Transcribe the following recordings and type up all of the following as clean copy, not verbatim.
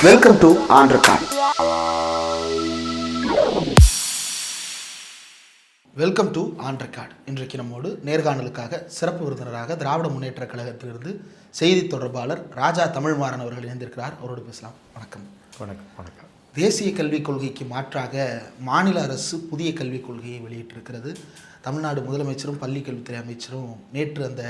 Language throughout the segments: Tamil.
Welcome to on record. Welcome to on record. இன்றைக்கு நம்மோடு நேர்காணலுக்காக சிறப்பு விருந்தினராக திராவிட முன்னேற்ற கழகத்திலிருந்து செய்தி தொடர்பாளர் ராஜா தமிழ்மாறன் அவர்கள் இணைந்திருக்கிறார். அவரோடு பேசலாம். வணக்கம். வணக்கம். வணக்கம். தேசிய கல்விக் கொள்கைக்கு மாற்றாக மாநில அரசு புதிய கல்விக் கொள்கையை வெளியிட்டிருக்கிறது. தமிழ்நாடு முதலமைச்சரும் பள்ளிக்கல்வித்துறை அமைச்சரும் நேற்று அந்த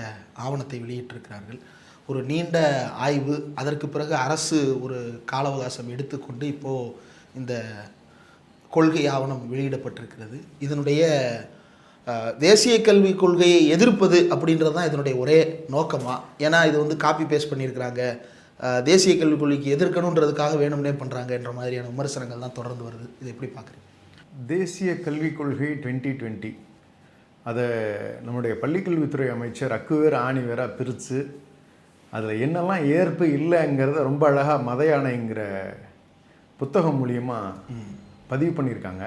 ஆவணத்தை வெளியிட்டிருக்கிறார்கள். ஒரு நீண்ட ஆய்வு, அதற்கு பிறகு அரசு ஒரு கால அவகாசம் எடுத்துக்கொண்டு இப்போது இந்த கொள்கை ஆவணம் வெளியிடப்பட்டிருக்கிறது. இதனுடைய தேசிய கல்விக் கொள்கையை எதிர்ப்பது அப்படின்றது தான் இதனுடைய ஒரே நோக்கமாக. ஏன்னா இது வந்து காப்பி பேஸ்ட் பண்ணியிருக்கிறாங்க, தேசிய கல்விக் கொள்கைக்கு எதிர்க்கணுன்றதுக்காக வேணும்னே பண்ணுறாங்கன்ற மாதிரியான விமர்சனங்கள் தான் தொடர்ந்து வருது. இதை எப்படி பார்க்குறீங்க? தேசிய கல்விக் கொள்கை 2020 அதை நம்முடைய பள்ளிக்கல்வித்துறை அமைச்சர் அக்குவேர் ஆணிவேராக பிரித்து அதில் என்னெல்லாம் ஏற்பு இல்லைங்கிறத ரொம்ப அழகாக மத யானைங்கிற புத்தகம் மூலியமாக பதிவு பண்ணியிருக்காங்க.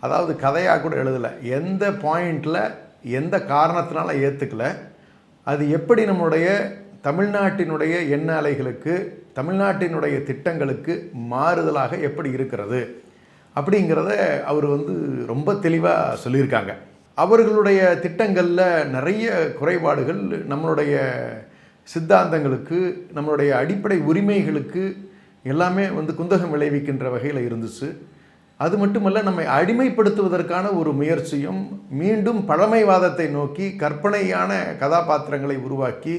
அதாவது கதையாக கூட எழுதலை, எந்த பாயிண்டில் எந்த காரணத்தினால ஏற்றுக்கலை, அது எப்படி நம்முடைய தமிழ்நாட்டினுடைய எண்ண அலைகளுக்கு தமிழ்நாட்டினுடைய திட்டங்களுக்கு மாறுதலாக எப்படி இருக்கிறது அப்படிங்கிறத அவர் வந்து ரொம்ப தெளிவாக சொல்லியிருக்காங்க. அவர்களுடைய திட்டங்களில் நிறைய குறைபாடுகள் நம்மளுடைய சித்தாந்தங்களுக்கு நம்மளுடைய அடிப்படை உரிமைகளுக்கு எல்லாமே வந்து குந்தகம் விளைவிக்கின்ற வகையில் இருந்துச்சு. அது மட்டுமல்ல, நம்மை அடிமைப்படுத்துவதற்கான ஒரு முயற்சியும், மீண்டும் பழமைவாதத்தை நோக்கி கற்பனையான கதாபாத்திரங்களை உருவாக்கி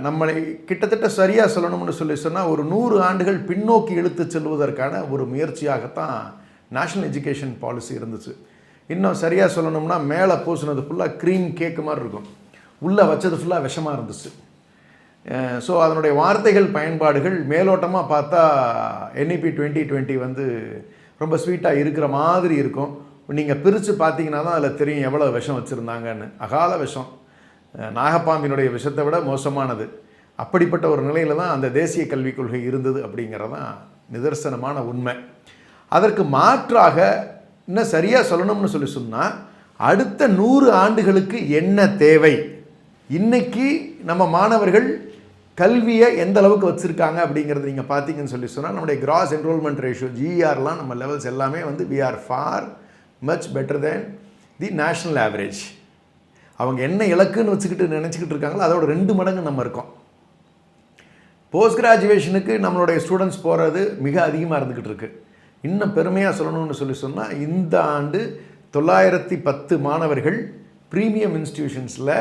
நம்மளை கிட்டத்தட்ட சரியாக சொல்லணும்னு சொன்னால் ஒரு 100 ஆண்டுகள் பின்னோக்கி இழுத்து செல்வதற்கான ஒரு முயற்சியாகத்தான் நேஷ்னல் எஜுகேஷன் பாலிசி இருந்துச்சு. இன்னும் சரியாக சொல்லணும்னா மேலே பூசினது ஃபுல்லாக க்ரீம் கேக்கு மாதிரி இருக்கும், உள்ளே வச்சது ஃபுல்லாக விஷமாக இருந்துச்சு. ஸோ அதனுடைய வார்த்தைகள் பயன்பாடுகள் மேலோட்டமாக பார்த்தா NEP 2020 வந்து ரொம்ப ஸ்வீட்டாக இருக்கிற மாதிரி இருக்கும். நீங்கள் பிரித்து பார்த்தீங்கன்னா தான் அதில் தெரியும் எவ்வளோ விஷம் வச்சுருந்தாங்கன்னு. அகால விஷம், நாகப்பாம்பினுடைய விஷத்தை விட மோசமானது. அப்படிப்பட்ட ஒரு நிலையில் தான் அந்த தேசிய கல்விக் கொள்கை இருந்தது அப்படிங்கிறதான் நிதர்சனமான உண்மை. அதற்கு மாற்றாக இன்னும் சரியாக சொல்லணும்னு சொன்னால் அடுத்த 100 ஆண்டுகளுக்கு என்ன தேவை, இன்னைக்கு நம்ம மாணவர்கள் கல்வியை எந்த அளவுக்கு வச்சுருக்காங்க அப்படிங்கிறது நீங்கள் பார்த்தீங்கன்னு சொன்னால் நம்முடைய கிராஸ் என்ரோல்மெண்ட் ரேஷியோ GERலாம் நம்ம லெவல்ஸ் எல்லாமே வந்து we are far much better than the national average. அவங்க என்ன இலக்குன்னு நினச்சிக்கிட்டு இருக்காங்களோ அதோட 2 மடங்கு நம்ம இருக்கோம். போஸ்ட் கிராஜுவேஷனுக்கு நம்மளுடைய ஸ்டூடெண்ட்ஸ் போகிறது மிக அதிகமாக இருந்துக்கிட்டு இருக்கு. இன்னும் பெருமையாக சொல்லணும்னு சொன்னால் இந்த ஆண்டு 910 மாணவர்கள் ப்ரீமியம் இன்ஸ்டிடியூஷன்ஸில்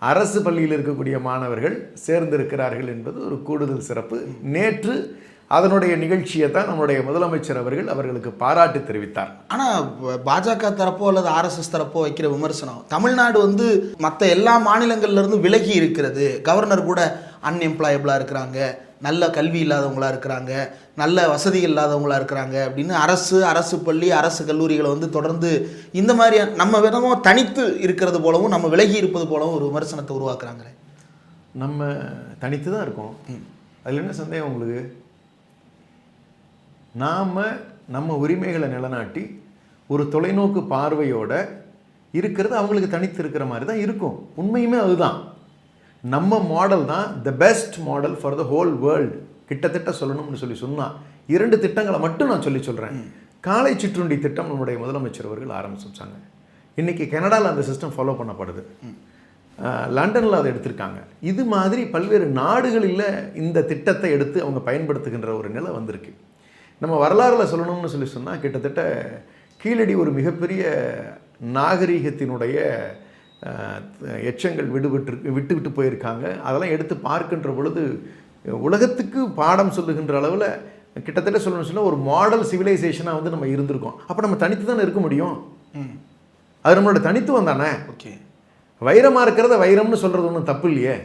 அரசு பள்ளியில் இருக்கக்கூடிய மாணவர்கள் சேர்ந்திருக்கிறார்கள் என்பது ஒரு கூடுதல் சிறப்பு. நேற்று அதனுடைய நிகழ்ச்சியை தான் நம்முடைய முதலமைச்சர் அவர்களுக்கு பாராட்டு தெரிவித்தார். ஆனால் பாஜக தரப்போ அல்லது RSS தரப்போ வைக்கிற விமர்சனம், தமிழ்நாடு வந்து மற்ற எல்லா மாநிலங்கள்லேருந்து விலகி இருக்கிறது, கவர்னர் கூட அன்எம்ப்ளாயபிளாக இருக்கிறாங்க, நல்ல கல்வி இல்லாதவங்களாக இருக்கிறாங்க, நல்ல வசதிகள் இல்லாதவங்களாக இருக்கிறாங்க அப்படின்னு அரசு பள்ளி அரசு கல்லூரிகளை வந்து தொடர்ந்து இந்த மாதிரி நம்ம விதமாக தனித்து இருக்கிறது போலவும் நம்ம விலகி இருப்பது போலவும் ஒரு விமர்சனத்தை உருவாக்குறாங்களே. நம்ம தனித்து தான் இருக்கோம், அதில் என்ன சந்தேகம் உங்களுக்கு? நாம் நம்ம உரிமைகளை நிலைநாட்டி ஒரு தொலைநோக்கு பார்வையோடு இருக்கிறது அவங்களுக்கு தனித்து இருக்கிற மாதிரி தான் இருக்கும். உண்மையுமே அதுதான். நம்ம மாடல் தான் the best model for the whole world. கிட்டத்தட்ட சொல்லணும்னு சொன்னால் 2 திட்டங்களை மட்டும் நான் சொல்கிறேன். காலை சிற்றுண்டி திட்டம் நம்முடைய முதலமைச்சர் அவர்கள் ஆரம்பிச்சாங்க. இன்றைக்கி கனடாவில் அந்த சிஸ்டம் ஃபாலோ பண்ணப்படுது, லண்டனில் அதை எடுத்திருக்காங்க. இது மாதிரி பல்வேறு நாடுகளில் இந்த திட்டத்தை எடுத்து அவங்க பயன்படுத்துகின்ற ஒரு நிலை வந்திருக்கு. நம்ம வரலாறில் சொல்லணும்னு சொன்னால் கிட்டத்தட்ட கீழடி ஒரு மிகப்பெரிய நாகரீகத்தினுடைய எச்சங்கள் விட்டு போயிருக்காங்க. அதெல்லாம் எடுத்து பார்க்கின்ற பொழுது உலகத்துக்கு பாடம் சொல்லுகின்ற அளவில் கிட்டத்தட்ட சொல்லணும்னு சொன்னால் ஒரு மாடல் சிவிலைசேஷனாக வந்து நம்ம இருந்திருக்கோம். அப்போ நம்ம தனித்து தானே இருக்க முடியும். அது நம்மளோட தனித்துவம் தானே. ஓகே, வைரமாக இருக்கிறத வைரம்னு சொல்கிறது ஒன்றும் தப்பு இல்லையே.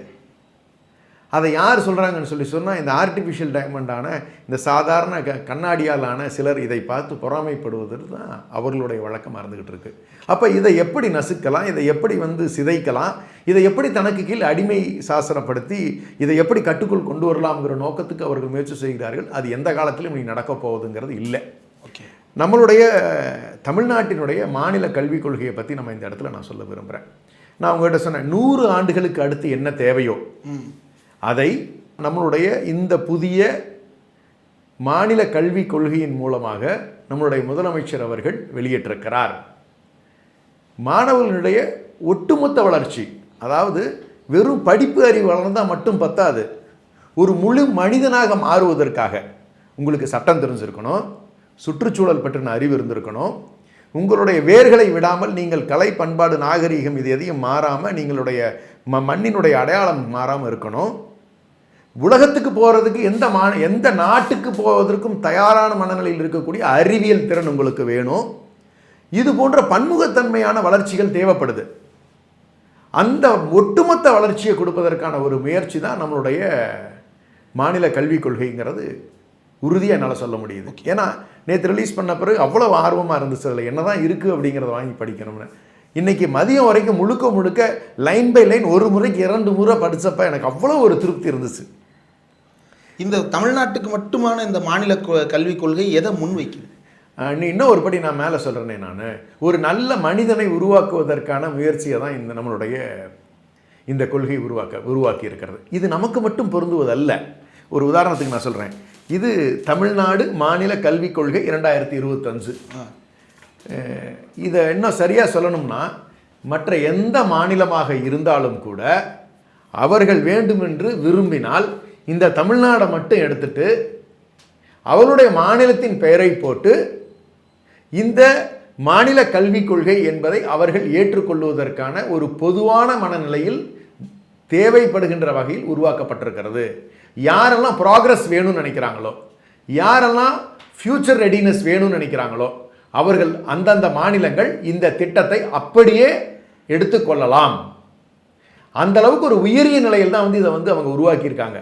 அதை யார் சொல்கிறாங்கன்னு சொன்னால் இந்த ஆர்டிஃபிஷியல் டைமண்டான இந்த சாதாரண கண்ணாடியாலான சிலர் இதை பார்த்து பொறாமைப்படுவதற்கு தான் அவர்களுடைய வழக்கமாக இருந்துக்கிட்டு இருக்கு. அப்போ இதை எப்படி நசுக்கலாம், இதை எப்படி வந்து சிதைக்கலாம், இதை எப்படி தனக்கு கீழ் அடிமை சாசனப்படுத்தி இதை எப்படி கட்டுக்குள் கொண்டு வரலாம்ங்கிற நோக்கத்துக்கு அவர்கள் முயற்சி செய்கிறார்கள். அது எந்த காலத்திலும் இனி நடக்க போகுதுங்கிறது இல்லை. ஓகே, நம்மளுடைய தமிழ்நாட்டினுடைய மாநில கல்விக் கொள்கையை பற்றி நம்ம இந்த இடத்துல நான் சொல்ல விரும்புகிறேன். நான் உங்கள்கிட்ட சொன்னேன் 100 ஆண்டுகளுக்கு அடுத்து என்ன தேவையோ அதை நம்மளுடைய இந்த புதிய மாநில கல்விக் கொள்கையின் மூலமாக நம்முடைய முதலமைச்சர் அவர்கள் வெளியிட்டிருக்கிறார். மாணவர்களுடைய ஒட்டுமொத்த வளர்ச்சி, அதாவது வெறும் படிப்பு அறிவு வளர்ந்தால் மட்டும் பத்தாது, ஒரு முழு மனிதனாக மாறுவதற்காக உங்களுக்கு சட்டம் தெரிஞ்சிருக்கணும், சுற்றுச்சூழல் பற்றின அறிவு இருந்திருக்கணும், உங்களுடைய வேர்களை விடாமல் நீங்கள் கலை பண்பாடு நாகரீகம் இது எதையும் மாறாமல் நீங்களுடைய மண்ணினுடைய அடையாளம் மாறாமல் இருக்கணும். உலகத்துக்கு போகிறதுக்கு எந்த நாட்டுக்கு போவதற்கும் தயாரான மனநிலையில் இருக்கக்கூடிய அறிவியல் திறன் உங்களுக்கு வேணும். இது போன்ற பன்முகத்தன்மையான வளர்ச்சிகள் தேவைப்படுது. அந்த ஒட்டுமொத்த வளர்ச்சியை கொடுப்பதற்கான ஒரு முயற்சி தான் நம்மளுடைய மாநில கல்விக் கொள்கைங்கிறது உறுதியாக என்னால் சொல்ல முடியுது. ஏன்னா நேற்று ரிலீஸ் பண்ண பிறகு அவ்வளோ ஆர்வமாக இருந்துச்சு அதில் என்ன தான் இருக்குது அப்படிங்கிறத வாங்கி படிக்கணும்னு. இன்றைக்கி மதியம் வரைக்கும் முழுக்க லைன் பை லைன் ஒரு முறைக்கு 2 முறை படித்தப்ப எனக்கு அவ்வளோ ஒரு திருப்தி இருந்துச்சு. இந்த தமிழ்நாட்டுக்கு மட்டுமான இந்த மாநில கல்விக் கொள்கை எதை முன்வைக்குது? இன்னும் ஒரு படி நான் மேலே சொல்கிறேனே, நான் ஒரு நல்ல மனிதனை உருவாக்குவதற்கான முயற்சியை தான் நம்மளுடைய இந்த கொள்கை உருவாக்கி இருக்கிறது. இது நமக்கு மட்டும் பொருந்துவதல்ல. ஒரு உதாரணத்துக்கு நான் சொல்கிறேன். இது தமிழ்நாடு மாநில கல்விக் கொள்கை 2025. இதை இன்னும் சரியாக சொல்லணும்னா, மற்ற எந்த மாநிலமாக இருந்தாலும் கூட அவர்கள் வேண்டுமென்று விரும்பினால் இந்த தமிழ்நாடை மட்டும் எடுத்துட்டு அவருடைய மாநிலத்தின் பெயரை போட்டு இந்த மாநில கல்விக் கொள்கை என்பதை அவர்கள் ஏற்றுக்கொள்வதற்கான ஒரு பொதுவான மனநிலையில் தேவைப்படுகின்ற வகையில் உருவாக்கப்பட்டிருக்கிறது. யாரெல்லாம் ப்ராக்ரஸ் வேணும்னு நினைக்கிறாங்களோ, யாரெல்லாம் ஃபியூச்சர் ரெடினஸ் வேணும்னு நினைக்கிறாங்களோ அவர்கள் அந்தந்த மாநிலங்கள் இந்த திட்டத்தை அப்படியே எடுத்துக்கொள்ளலாம். அந்த அளவுக்கு ஒரு உயரிய நிலையில் தான் இதை அவங்க உருவாக்கியிருக்காங்க.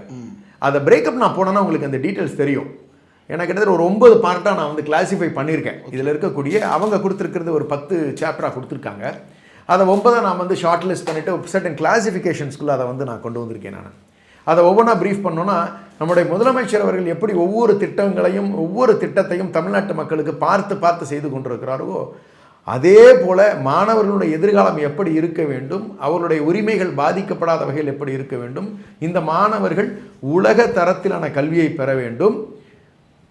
அதை பிரேக்கப் நான் போனேன்னா உங்களுக்கு அந்த டீட்டெயில்ஸ் தெரியும். எனக்கு கிட்டத்தட்ட ஒரு 9 பார்ட்டாக நான் கிளாஸிஃபை பண்ணியிருக்கேன். இதில் இருக்கக்கூடிய அவங்க கொடுத்துருக்கிறது ஒரு 10 சாப்டராக கொடுத்துருக்காங்க. அதை 9 நான் ஷார்ட் லிஸ்ட் பண்ணிவிட்டு சர்டன் கிளாஸிஃபிகேஷன்ஸ்குள்ளே அதை நான் கொண்டு வந்திருக்கேன். நான் அதை ஒவ்வொன்றா ப்ரீஃப் பண்ணோன்னா, நம்முடைய முதலமைச்சர் அவர்கள் எப்படி ஒவ்வொரு திட்டத்தையும் தமிழ்நாட்டு மக்களுக்கு பார்த்து செய்து கொண்டிருக்கிறாரோ, அதே போல் மாணவர்களுடைய எதிர்காலம் எப்படி இருக்க வேண்டும், அவர்களுடைய உரிமைகள் பாதிக்கப்படாத வகையில் எப்படி இருக்க வேண்டும், இந்த மாணவர்கள் உலக தரத்திலான கல்வியை பெற வேண்டும்,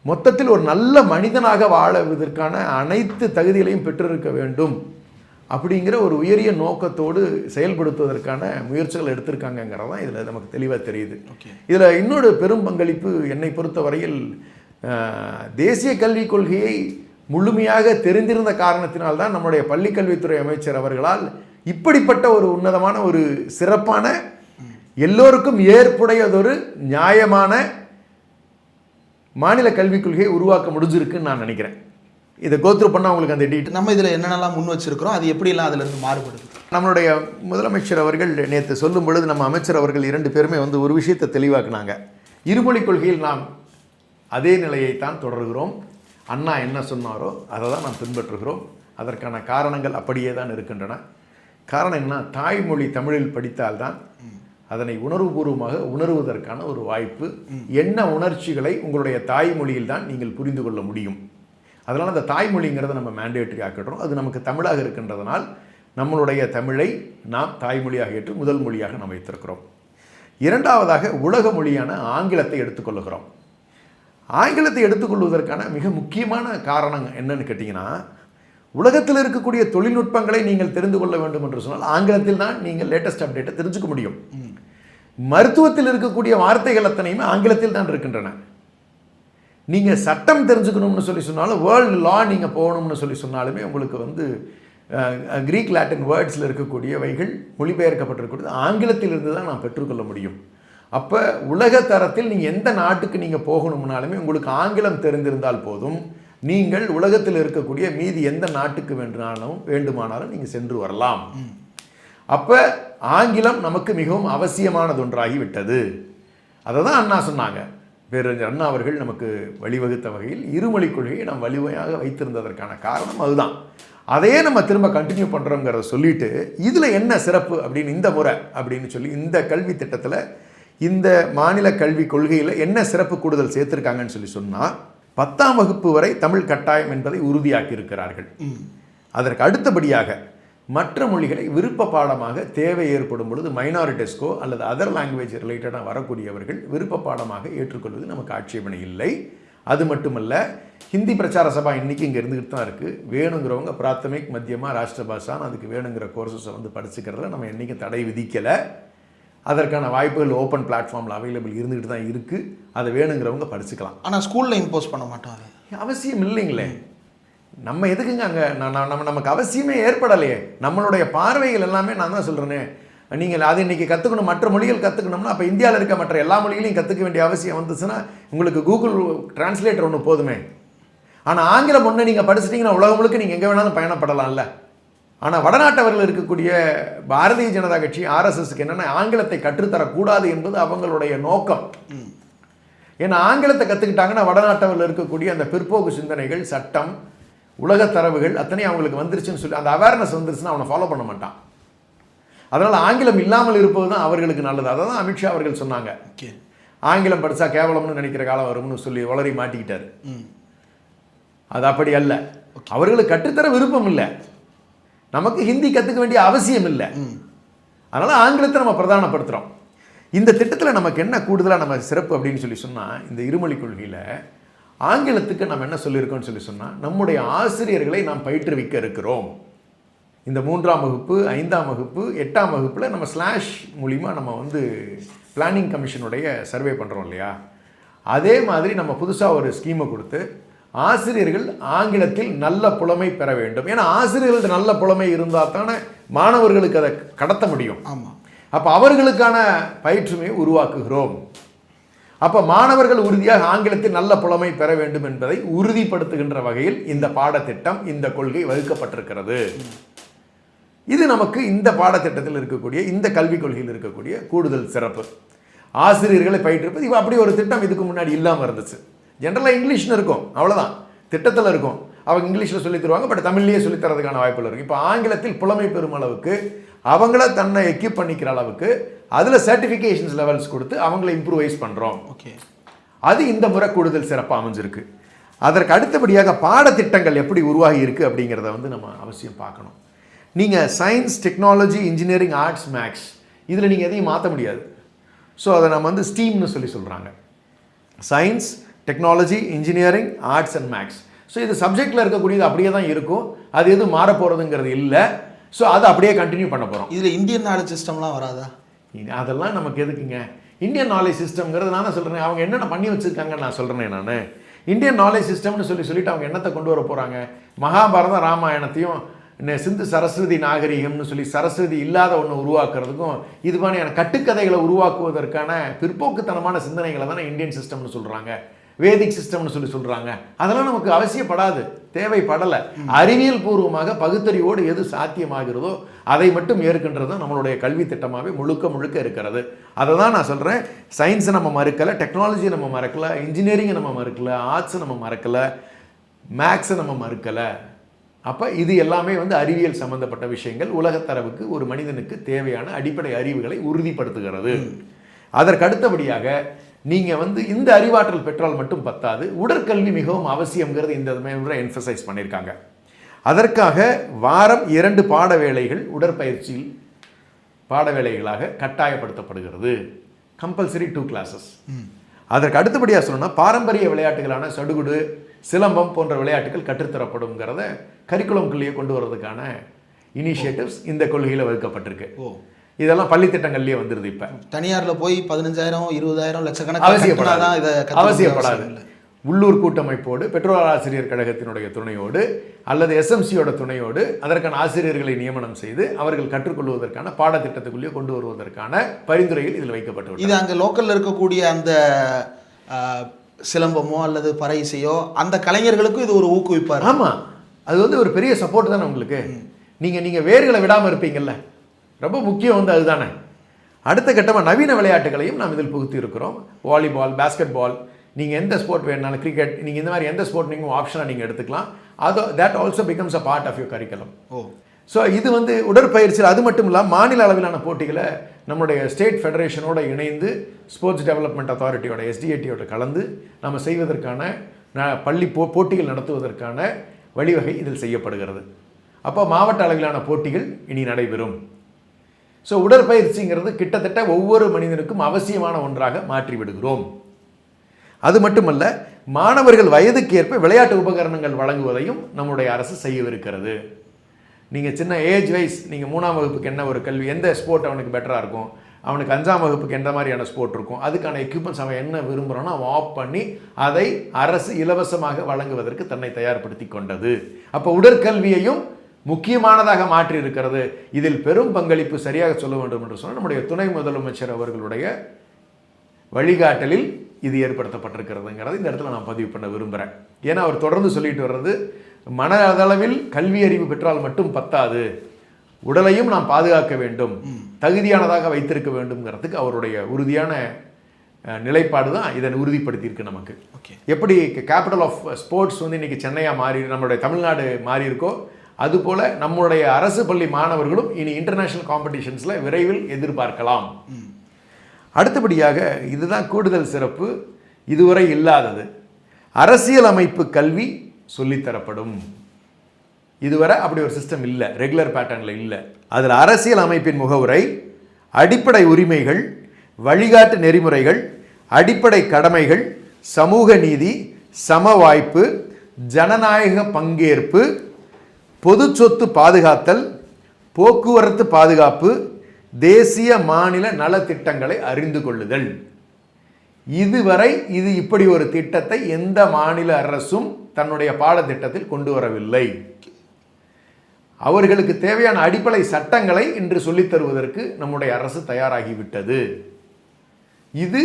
மொத்தத்தில் ஒரு நல்ல மனிதனாக வாழுவதற்கான அனைத்து தகுதிகளையும் பெற்றிருக்க வேண்டும் அப்படிங்கிற ஒரு உயரிய நோக்கத்தோடு செயல்படுத்துவதற்கான முயற்சிகள் எடுத்திருக்காங்கிறது தான் இதில் நமக்கு தெளிவாக தெரியுது. இதில் இன்னொரு பெரும் பங்களிப்பு என்னை பொறுத்தவரையில் தேசிய கல்விக் கொள்கையை முழுமையாக தெரிந்திருந்த காரணத்தினால்தான் நம்முடைய பள்ளிக்கல்வித்துறை அமைச்சர் அவர்களால் இப்படிப்பட்ட ஒரு உன்னதமான ஒரு சிறப்பான எல்லோருக்கும் ஏற்புடையதொரு நியாயமான மாநில கல்விக் கொள்கையை உருவாக்க முடிஞ்சிருக்குன்னு நான் நினைக்கிறேன். இதை கோத்ரூ பண்ணால் உங்களுக்கு அந்த டீட்டெயில் நம்ம இதில் என்னென்னலாம் முன் வச்சிருக்கிறோம், அது எப்படிலாம் அதிலிருந்து மாறுபடுது. நம்மளுடைய முதலமைச்சர் அவர்கள் நேற்று சொல்லும் பொழுது நம்ம அமைச்சர் அவர்கள் 2 பேருமே ஒரு விஷயத்தை தெளிவாக்குனாங்க. இருமொழிக் கொள்கையில் நாம் அதே நிலையைத்தான் தொடர்கிறோம். அண்ணா என்ன சொன்னாரோ அதை தான் நாம் பின்பற்றுகிறோம். அதற்கான காரணங்கள் அப்படியே தான் இருக்கின்றன. காரணம் என்ன, தாய்மொழி தமிழில் படித்தால்தான் அதனை உணர்வுபூர்வமாக உணர்வதற்கான ஒரு வாய்ப்பு. என்ன உணர்ச்சிகளை உங்களுடைய தாய்மொழியில் தான் நீங்கள் புரிந்து கொள்ள முடியும். அதனால் அந்த தாய்மொழிங்கிறத நம்ம மேண்டேட்டரி ஆக்கிடுறோம். அது நமக்கு தமிழாக இருக்கின்றதனால் நம்மளுடைய தமிழை நாம் தாய்மொழியாக ஏற்று முதல் மொழியாக நாம் வைத்திருக்கிறோம். இரண்டாவதாக உலக மொழியான ஆங்கிலத்தை எடுத்துக்கொள்ளுகிறோம். ஆங்கிலத்தை எடுத்துக்கொள்வதற்கான மிக முக்கியமான காரணம் என்னன்னு கேட்டிங்கன்னா, உலகத்தில் இருக்கக்கூடிய தொழில்நுட்பங்களை நீங்கள் தெரிந்து கொள்ள வேண்டும் என்று சொன்னால் ஆங்கிலத்தில் தான் நீங்கள் லேட்டஸ்ட் அப்டேட்டை தெரிஞ்சுக்க முடியும். மருத்துவத்தில் இருக்கக்கூடிய வார்த்தைகள் அத்தனையுமே ஆங்கிலத்தில் தான் இருக்கின்றன. நீங்கள் சட்டம் தெரிஞ்சுக்கணும்னு சொல்லி சொன்னாலும், வேர்ல்டு லா நீங்கள் போகணும்னு சொல்லி சொன்னாலுமே உங்களுக்கு கிரீக் லாட்டின் வேர்ட்ஸில் இருக்கக்கூடியவைகள் மொழிபெயர்க்கப்பட்டிருக்கிறது ஆங்கிலத்திலிருந்து தான் நான் பெற்றுக்கொள்ள முடியும். அப்போ உலக தரத்தில் நீங்கள் எந்த நாட்டுக்கு நீங்கள் போகணும்னாலுமே உங்களுக்கு ஆங்கிலம் தெரிந்திருந்தால் போதும், நீங்கள் உலகத்தில் இருக்கக்கூடிய மீதி எந்த நாட்டுக்கு வேண்டுமானாலும் நீங்கள் சென்று வரலாம். அப்போ ஆங்கிலம் நமக்கு மிகவும் அவசியமானது ஒன்றாகி விட்டது. அதை தான் அண்ணா சொன்னாங்க. பேரறிஞர் அண்ணா அவர்கள் நமக்கு வழிவகுத்த வகையில் இருமொழிக் கொள்கையை நாம் வலிமையாக வைத்திருந்ததற்கான காரணம் அதுதான். அதையே நம்ம திரும்ப கண்டினியூ பண்ணுறோங்கிறத சொல்லிட்டு, இதில் என்ன சிறப்பு அப்படின்னு இந்த முறை அப்படின்னு சொல்லி இந்த கல்வி திட்டத்தில் இந்த மாநில கல்விக் கொள்கையில் என்ன சிறப்பு கூடுதல் சேர்த்துருக்காங்கன்னு சொல்லி சொன்னால், 10ஆம் வகுப்பு வரை தமிழ் கட்டாயம் என்பதை உறுதியாக்கி இருக்கிறார்கள். அதற்கு அடுத்தபடியாக மற்ற மொழிகளை விருப்ப பாடமாக தேவை ஏற்படும் பொழுது மைனாரிட்டிஸ்கோ அல்லது அதர் லாங்குவேஜ் ரிலேட்டடாக வரக்கூடியவர்கள் விருப்ப பாடமாக ஏற்றுக்கொள்வது நமக்கு ஆட்சேபனை இல்லை. அது மட்டுமல்ல, ஹிந்தி பிரச்சார சபா இன்றைக்கி இங்கே இருந்துக்கிட்டு தான் இருக்குது. வேணுங்கிறவங்க பிராத்தமிக், மத்தியமாக, ராஷ்டிர பாஷான்னு அதுக்கு வேணுங்கிற கோர்சஸை வந்து படிச்சுக்கிறதுல நம்ம என்றைக்கும் தடை விதிக்கலை. அதற்கான வாய்ப்புகள் ஓப்பன் பிளாட்ஃபார்மில் அவைலபிள் இருந்துக்கிட்டு தான் இருக்குது. அதை வேணுங்கிறவங்க படிச்சுக்கலாம். ஆனால் ஸ்கூலில் இம்போஸ் பண்ண மாட்டோம், அது அவசியம் இல்லைங்களே. நம்ம எதுக்குங்க அங்கே நமக்கு அவசியமே ஏற்படலையே. நம்மளுடைய பார்வைகள் எல்லாமே நான் தான் சொல்கிறேனே, நீங்கள் அது இன்றைக்கி கற்றுக்கணும், மற்ற மொழிகள் கற்றுக்கணும்னா அப்போ இந்தியாவில் இருக்க மற்ற எல்லா மொழிகளையும் கற்றுக்க வேண்டிய அவசியம் வந்துச்சுன்னா உங்களுக்கு கூகுள் டிரான்ஸ்லேட்டர் ஒன்று போதுமே. ஆனால் ஆங்கிலம் ஒன்று நீங்கள் படிச்சிட்டிங்கன்னா உலகம் முழுக்க நீங்கள் எங்கே வேணாலும் பயணப்படலாம்ல. ஆனால் வடநாட்டவர்கள் இருக்கக்கூடிய பாரதிய ஜனதா கட்சி ஆர்எஸ்எஸ்க்கு என்னென்னா ஆங்கிலத்தை கற்றுத்தரக்கூடாது என்பது அவங்களுடைய நோக்கம். ஏன்னா ஆங்கிலத்தை கற்றுக்கிட்டாங்கன்னா வடநாட்டவர்கள் இருக்கக்கூடிய அந்த பிற்போக்கு சிந்தனைகள், சட்டம், உலக தரவுகள் அத்தனை அவங்களுக்கு வந்துருச்சுன்னு சொல்லி அந்த அவேர்னஸ் வந்துருச்சுன்னா அவனை ஃபாலோ பண்ண மாட்டான். அதனால் ஆங்கிலம் இல்லாமல் இருப்பது தான் அவர்களுக்கு நல்லது. அதை தான் அமித்ஷா அவர்கள் சொன்னாங்க. ஆங்கிலம் படித்தா கேவலம்னு நினைக்கிற காலம் வரும்னு சொல்லி வளரி மாட்டிக்கிட்டார். அது அப்படி அல்ல. அவர்களுக்கு கற்றுத்தர விருப்பம் இல்லை, நமக்கு ஹிந்தி கற்றுக்க வேண்டிய அவசியம் இல்லை. அதனால் ஆங்கிலத்தை நம்ம பிரதானப்படுத்துகிறோம். இந்த திட்டத்தில் நமக்கு என்ன கூடுதலாக நம்ம சிறப்பு அப்படின்னு சொல்லி சொன்னால், இந்த இருமொழி கொள்கையில் ஆங்கிலத்துக்கு நம்ம என்ன சொல்லியிருக்கோம்னு சொல்லி சொன்னால், நம்முடைய ஆசிரியர்களை நாம் பயிற்றுவிக்க இருக்கிறோம். இந்த 3ஆம் வகுப்பு, 5ஆம் வகுப்பு, 8ஆம் வகுப்பில் நம்ம ஸ்லாஷ் மூலிமா நம்ம வந்து பிளானிங் கமிஷனுடைய சர்வே பண்ணுறோம் இல்லையா. அதே மாதிரி நம்ம புதுசாக ஒரு ஸ்கீமை கொடுத்து ஆசிரியர்கள் ஆங்கிலத்தில் நல்ல புலமை பெற வேண்டும். ஏன்னா ஆசிரியர்கள் நல்ல புலமை இருந்தால் தானே மாணவர்களுக்கு அதை கடத்த முடியும். ஆமாம். அப்போ அவர்களுக்கான பயிற்றுமையை உருவாக்குகிறோம். அப்போ மாணவர்கள் உறுதியாக ஆங்கிலத்தில் நல்ல புலமை பெற வேண்டும் என்பதை உறுதிப்படுத்துகின்ற வகையில் இந்த பாடத்திட்டம், இந்த கொள்கை வகுக்கப்பட்டிருக்கிறது. இது நமக்கு இந்த பாடத்திட்டத்தில் இருக்கக்கூடிய, இந்த கல்விக் கொள்கையில் இருக்கக்கூடிய கூடுதல் சிறப்பு. ஆசிரியர்களை பயிற்றுவிப்பது இப்போ அப்படி ஒரு திட்டம் இதுக்கு முன்னாடி இல்லாமல் இருந்துச்சு. ஜென்ரலாக இங்கிலீஷ்னு இருக்கும், அவ்வளோதான், திட்டத்தில் இருக்கும். அவங்க இங்கிலீஷில் சொல்லி தருவாங்க, பட் தமிழ்லேயே சொல்லித்தரதுக்கான வாய்ப்புகள் இருக்கும். இப்போ ஆங்கிலத்தில் புலமை பெறும் அளவுக்கு, அவங்கள தன்னை எக்யூப் பண்ணிக்கிற அளவுக்கு அதில் சர்டிஃபிகேஷன்ஸ் லெவல்ஸ் கொடுத்து அவங்கள இம்ப்ரூவைஸ் பண்ணுறோம். ஓகே, அது இந்த முறை கூடுதல் சிறப்பாக அமைஞ்சிருக்கு. அதற்கு அடுத்தபடியாக பாடத்திட்டங்கள் எப்படி உருவாகி இருக்குது அப்படிங்கிறத வந்து நம்ம அவசியம் பார்க்கணும். நீங்கள் science, technology, engineering, arts, maths இதில் நீங்கள் எதையும் மாற்ற முடியாது. ஸோ அதை நம்ம வந்து ஸ்டீம்னு சொல்கிறாங்க. Science, technology, engineering, arts and maths. So இது சப்ஜெக்டில் இருக்கக்கூடியது அப்படியே தான் இருக்கும், அது எதுவும் மாற போகிறதுங்கிறது இல்லை. ஸோ அதை அப்படியே கண்டினியூ பண்ண போகிறோம். இதில் இந்தியன் நாலேஜ் சிஸ்டம்லாம் வராதா? அதெல்லாம் நமக்கு எதுக்குங்க? இந்தியன் நாலேஜ் சிஸ்டம்ங்கிறது நான் தான் சொல்கிறேன். அவங்க என்னென்ன பண்ணி வச்சுருக்காங்கன்னு நான் சொல்கிறேன். நான் இந்தியன் நாலேஜ் சிஸ்டம்னு சொல்லிட்டு அவங்க என்னத்தை கொண்டு வர போகிறாங்க? மகாபாரதம், ராமாயணத்தையும் சிந்து சரஸ்வதி நாகரிகம்னு சொல்லி சரஸ்வதி இல்லாத ஒன்று உருவாக்குறதுக்கும் இது மாதிரியான கட்டுக்கதைகளை உருவாக்குவதற்கான பிற்போக்குத்தனமான சிந்தனைகளை தானே இந்தியன் சிஸ்டம்னு சொல்கிறாங்க, வேதிக் சிஸ்டம்னு சொல்கிறாங்க. அதெல்லாம் நமக்கு அவசியப்படாது, தேவைப்படலை. அறிவியல் பூர்வமாக பகுத்தறிவோடு எது சாத்தியமாகிறதோ அதை மட்டும் ஏற்கின்றது நம்மளுடைய கல்வி திட்டமாகவே முழுக்க இருக்கிறது. அதை தான் நான் சொல்கிறேன். சயின்ஸை நம்ம மறுக்கலை, டெக்னாலஜியை நம்ம மறக்கலை, இன்ஜினியரிங்கை நம்ம மறுக்கலை, ஆர்ட்ஸை நம்ம மறக்கலை, மேக்ஸை நம்ம மறுக்கலை. அப்போ இது எல்லாமே வந்து அறிவியல் சம்பந்தப்பட்ட விஷயங்கள். உலகத்தரவுக்கு ஒரு மனிதனுக்கு தேவையான அடிப்படை அறிவுகளை உறுதிப்படுத்துகிறது. அதற்கு அடுத்தபடியாக நீங்கள் வந்து இந்த அறிவாற்றல் பெற்றால் மட்டும் பத்தாது, உடற்கல்வி மிகவும் அவசியங்கிறது இந்த முறை என்ஃபசைஸ் பண்ணியிருக்காங்க. அதற்காக வாரம் 2 பாட வேளைகள் உடற்பயிற்சியில் பாட வேளைகளாக கட்டாயப்படுத்தப்படுகிறது. Compulsory 2 classes. அதற்கு அடுத்தபடியாக சொல்லணும்னா பாரம்பரிய விளையாட்டுகளான சடுகுடு, சிலம்பம் போன்ற விளையாட்டுகள் கற்றுத்தரப்படும்ங்கிறத கரிக்குலம்குள்ளேயே கொண்டு வர்றதுக்கான இனிஷியேட்டிவ்ஸ் இந்த கொள்கையில் வகுக்கப்பட்டிருக்கு. இதெல்லாம் பள்ளி திட்டங்கள்லேயே வந்துடுது. இப்போ தனியாரில் போய் 15,000, 20,000 லட்சக்கணக்காக அவசியப்படாது. உள்ளூர் கூட்டமைப்போடு, பெற்றோர் ஆசிரியர் கழகத்தினுடைய துணையோடு அல்லது எஸ்எம்சியோட துணையோடு அதற்கான ஆசிரியர்களை நியமனம் செய்து அவர்கள் கற்றுக்கொள்வதற்கான பாடத்திட்டத்துக்குள்ளேயே கொண்டு வருவதற்கான பரிந்துரைகள் இதில் வைக்கப்பட்டுள்ளது. இது அங்கே லோக்கலில் இருக்கக்கூடிய அந்த சிலம்பமோ அல்லது பறை இசையோ அந்த கலைஞர்களுக்கும் இது ஒரு ஊக்குவிப்பார். ஆமாம், அது வந்து ஒரு பெரிய சப்போர்ட் தானே உங்களுக்கு. நீங்கள் வேர்களை விடாமல் இருப்பீங்கள்ல, ரொம்ப முக்கியம் வந்து அதுதானே. அடுத்த கட்டமாக நவீன விளையாட்டுகளையும் நாம் இதில் புகுத்தி இருக்கிறோம். வாலிபால், பேஸ்கெட் பால், நீங்கள் எந்த ஸ்போர்ட் வேணுனாலும், கிரிக்கெட், நீங்கள் இந்த மாதிரி எந்த ஸ்போர்ட் நீங்கள் ஆப்ஷனாக நீங்கள் எடுத்துக்கலாம். அது that also becomes a part of your curriculum. So இது வந்து உடற்பயிற்சியில் அது மட்டும் இல்லாமல் மாநில அளவிலான போட்டிகளை நம்முடைய ஸ்டேட் ஃபெடரேஷனோடு இணைந்து ஸ்போர்ட்ஸ் டெவலப்மெண்ட் அத்தாரிட்டியோட SDAT கலந்து நம்ம செய்வதற்கான பள்ளி போட்டிகள் நடத்துவதற்கான வழிவகை இதில் செய்யப்படுகிறது. அப்போ மாவட்ட அளவிலான போட்டிகள் இனி நடைபெறும். ஸோ உடற்பயிற்சிங்கிறது கிட்டத்தட்ட ஒவ்வொரு மனிதனுக்கும் அவசியமான ஒன்றாக மாற்றி விடுகிறோம். அது மட்டுமல்ல, மாணவர்கள் வயதுக்கு ஏற்ப விளையாட்டு உபகரணங்கள் வழங்குவதையும் நம்முடைய அரசு செய்யவிருக்கிறது. நீங்கள் சின்ன ஏஜ் வைஸ் நீங்கள் 3ஆம் வகுப்புக்கு என்ன ஒரு கல்வி, எந்த ஸ்போர்ட் அவனுக்கு பெட்டராக இருக்கும், அவனுக்கு 5ஆம் வகுப்புக்கு எந்த மாதிரியான ஸ்போர்ட் இருக்கும், அதுக்கான எக்யூப்மெண்ட்ஸ் அவன் என்ன விரும்புகிறானோ அவன் ஆஃப் பண்ணி அதை அரசு இலவசமாக வழங்குவதற்கு தன்னை தயார்படுத்தி கொண்டது. அப்போ உடற்கல்வியையும் முக்கியமானதாக மாற்றி இருக்கிறது. இதில் பெரும் பங்களிப்பு, சரியாக சொல்ல வேண்டும் என்று சொன்னால், நம்முடைய துணை முதலமைச்சர் அவர்களுடைய வழிகாட்டலில் இது ஏற்படுத்தப்பட்டிருக்கிறதுங்கிறது இந்த இடத்துல நான் பதிவு பண்ண விரும்புகிறேன். ஏன்னா அவர் தொடர்ந்து சொல்லிட்டு வர்றது, மன அளவில் கல்வி அறிவு பெற்றால் மட்டும் பத்தாது, உடலையும் நாம் பாதுகாக்க வேண்டும், தகுதியானதாக வைத்திருக்க வேண்டும்ங்கிறதுக்கு அவருடைய உறுதியான நிலைப்பாடு தான் இதை உறுதிப்படுத்தியிருக்கு நமக்கு. எப்படி கேபிட்டல் ஆஃப் ஸ்போர்ட்ஸ் வந்து இன்னைக்கு சென்னையாக மாறி நம்மளுடைய தமிழ்நாடு மாறி இருக்கோ, அதுபோல் நம்முடைய அரசு பள்ளி மாணவர்களும் இனி இன்டர்நேஷனல் காம்படிஷன்ஸில் விரைவில் எதிர்பார்க்கலாம். அடுத்தபடியாக இதுதான் கூடுதல் சிறப்பு, இதுவரை இல்லாதது, அரசியல் அமைப்பு கல்வி சொல்லித்தரப்படும். இதுவரை அப்படி ஒரு சிஸ்டம் இல்லை, ரெகுலர் பேட்டர்னில் இல்லை. அதில் அரசியல் அமைப்பின் முகவுரை, அடிப்படை உரிமைகள், வழிகாட்டு நெறிமுறைகள், அடிப்படை கடமைகள், சமூக நீதி, சம வாய்ப்பு, ஜனநாயக பங்கேற்பு, பொது சொத்து பாதுகாத்தல், போக்குவரத்து பாதுகாப்பு, தேசிய மாநில நலத்திட்டங்களை அறிந்து கொள்ளுதல். இதுவரை இப்படி ஒரு திட்டத்தை எந்த மாநில அரசும் தன்னுடைய பாடத்திட்டத்தில் கொண்டு வரவில்லை. அவர்களுக்கு தேவையான அடிப்படை சட்டங்களை இன்று சொல்லித் தருவதற்கு நம்முடைய அரசு தயாராகிவிட்டது. இது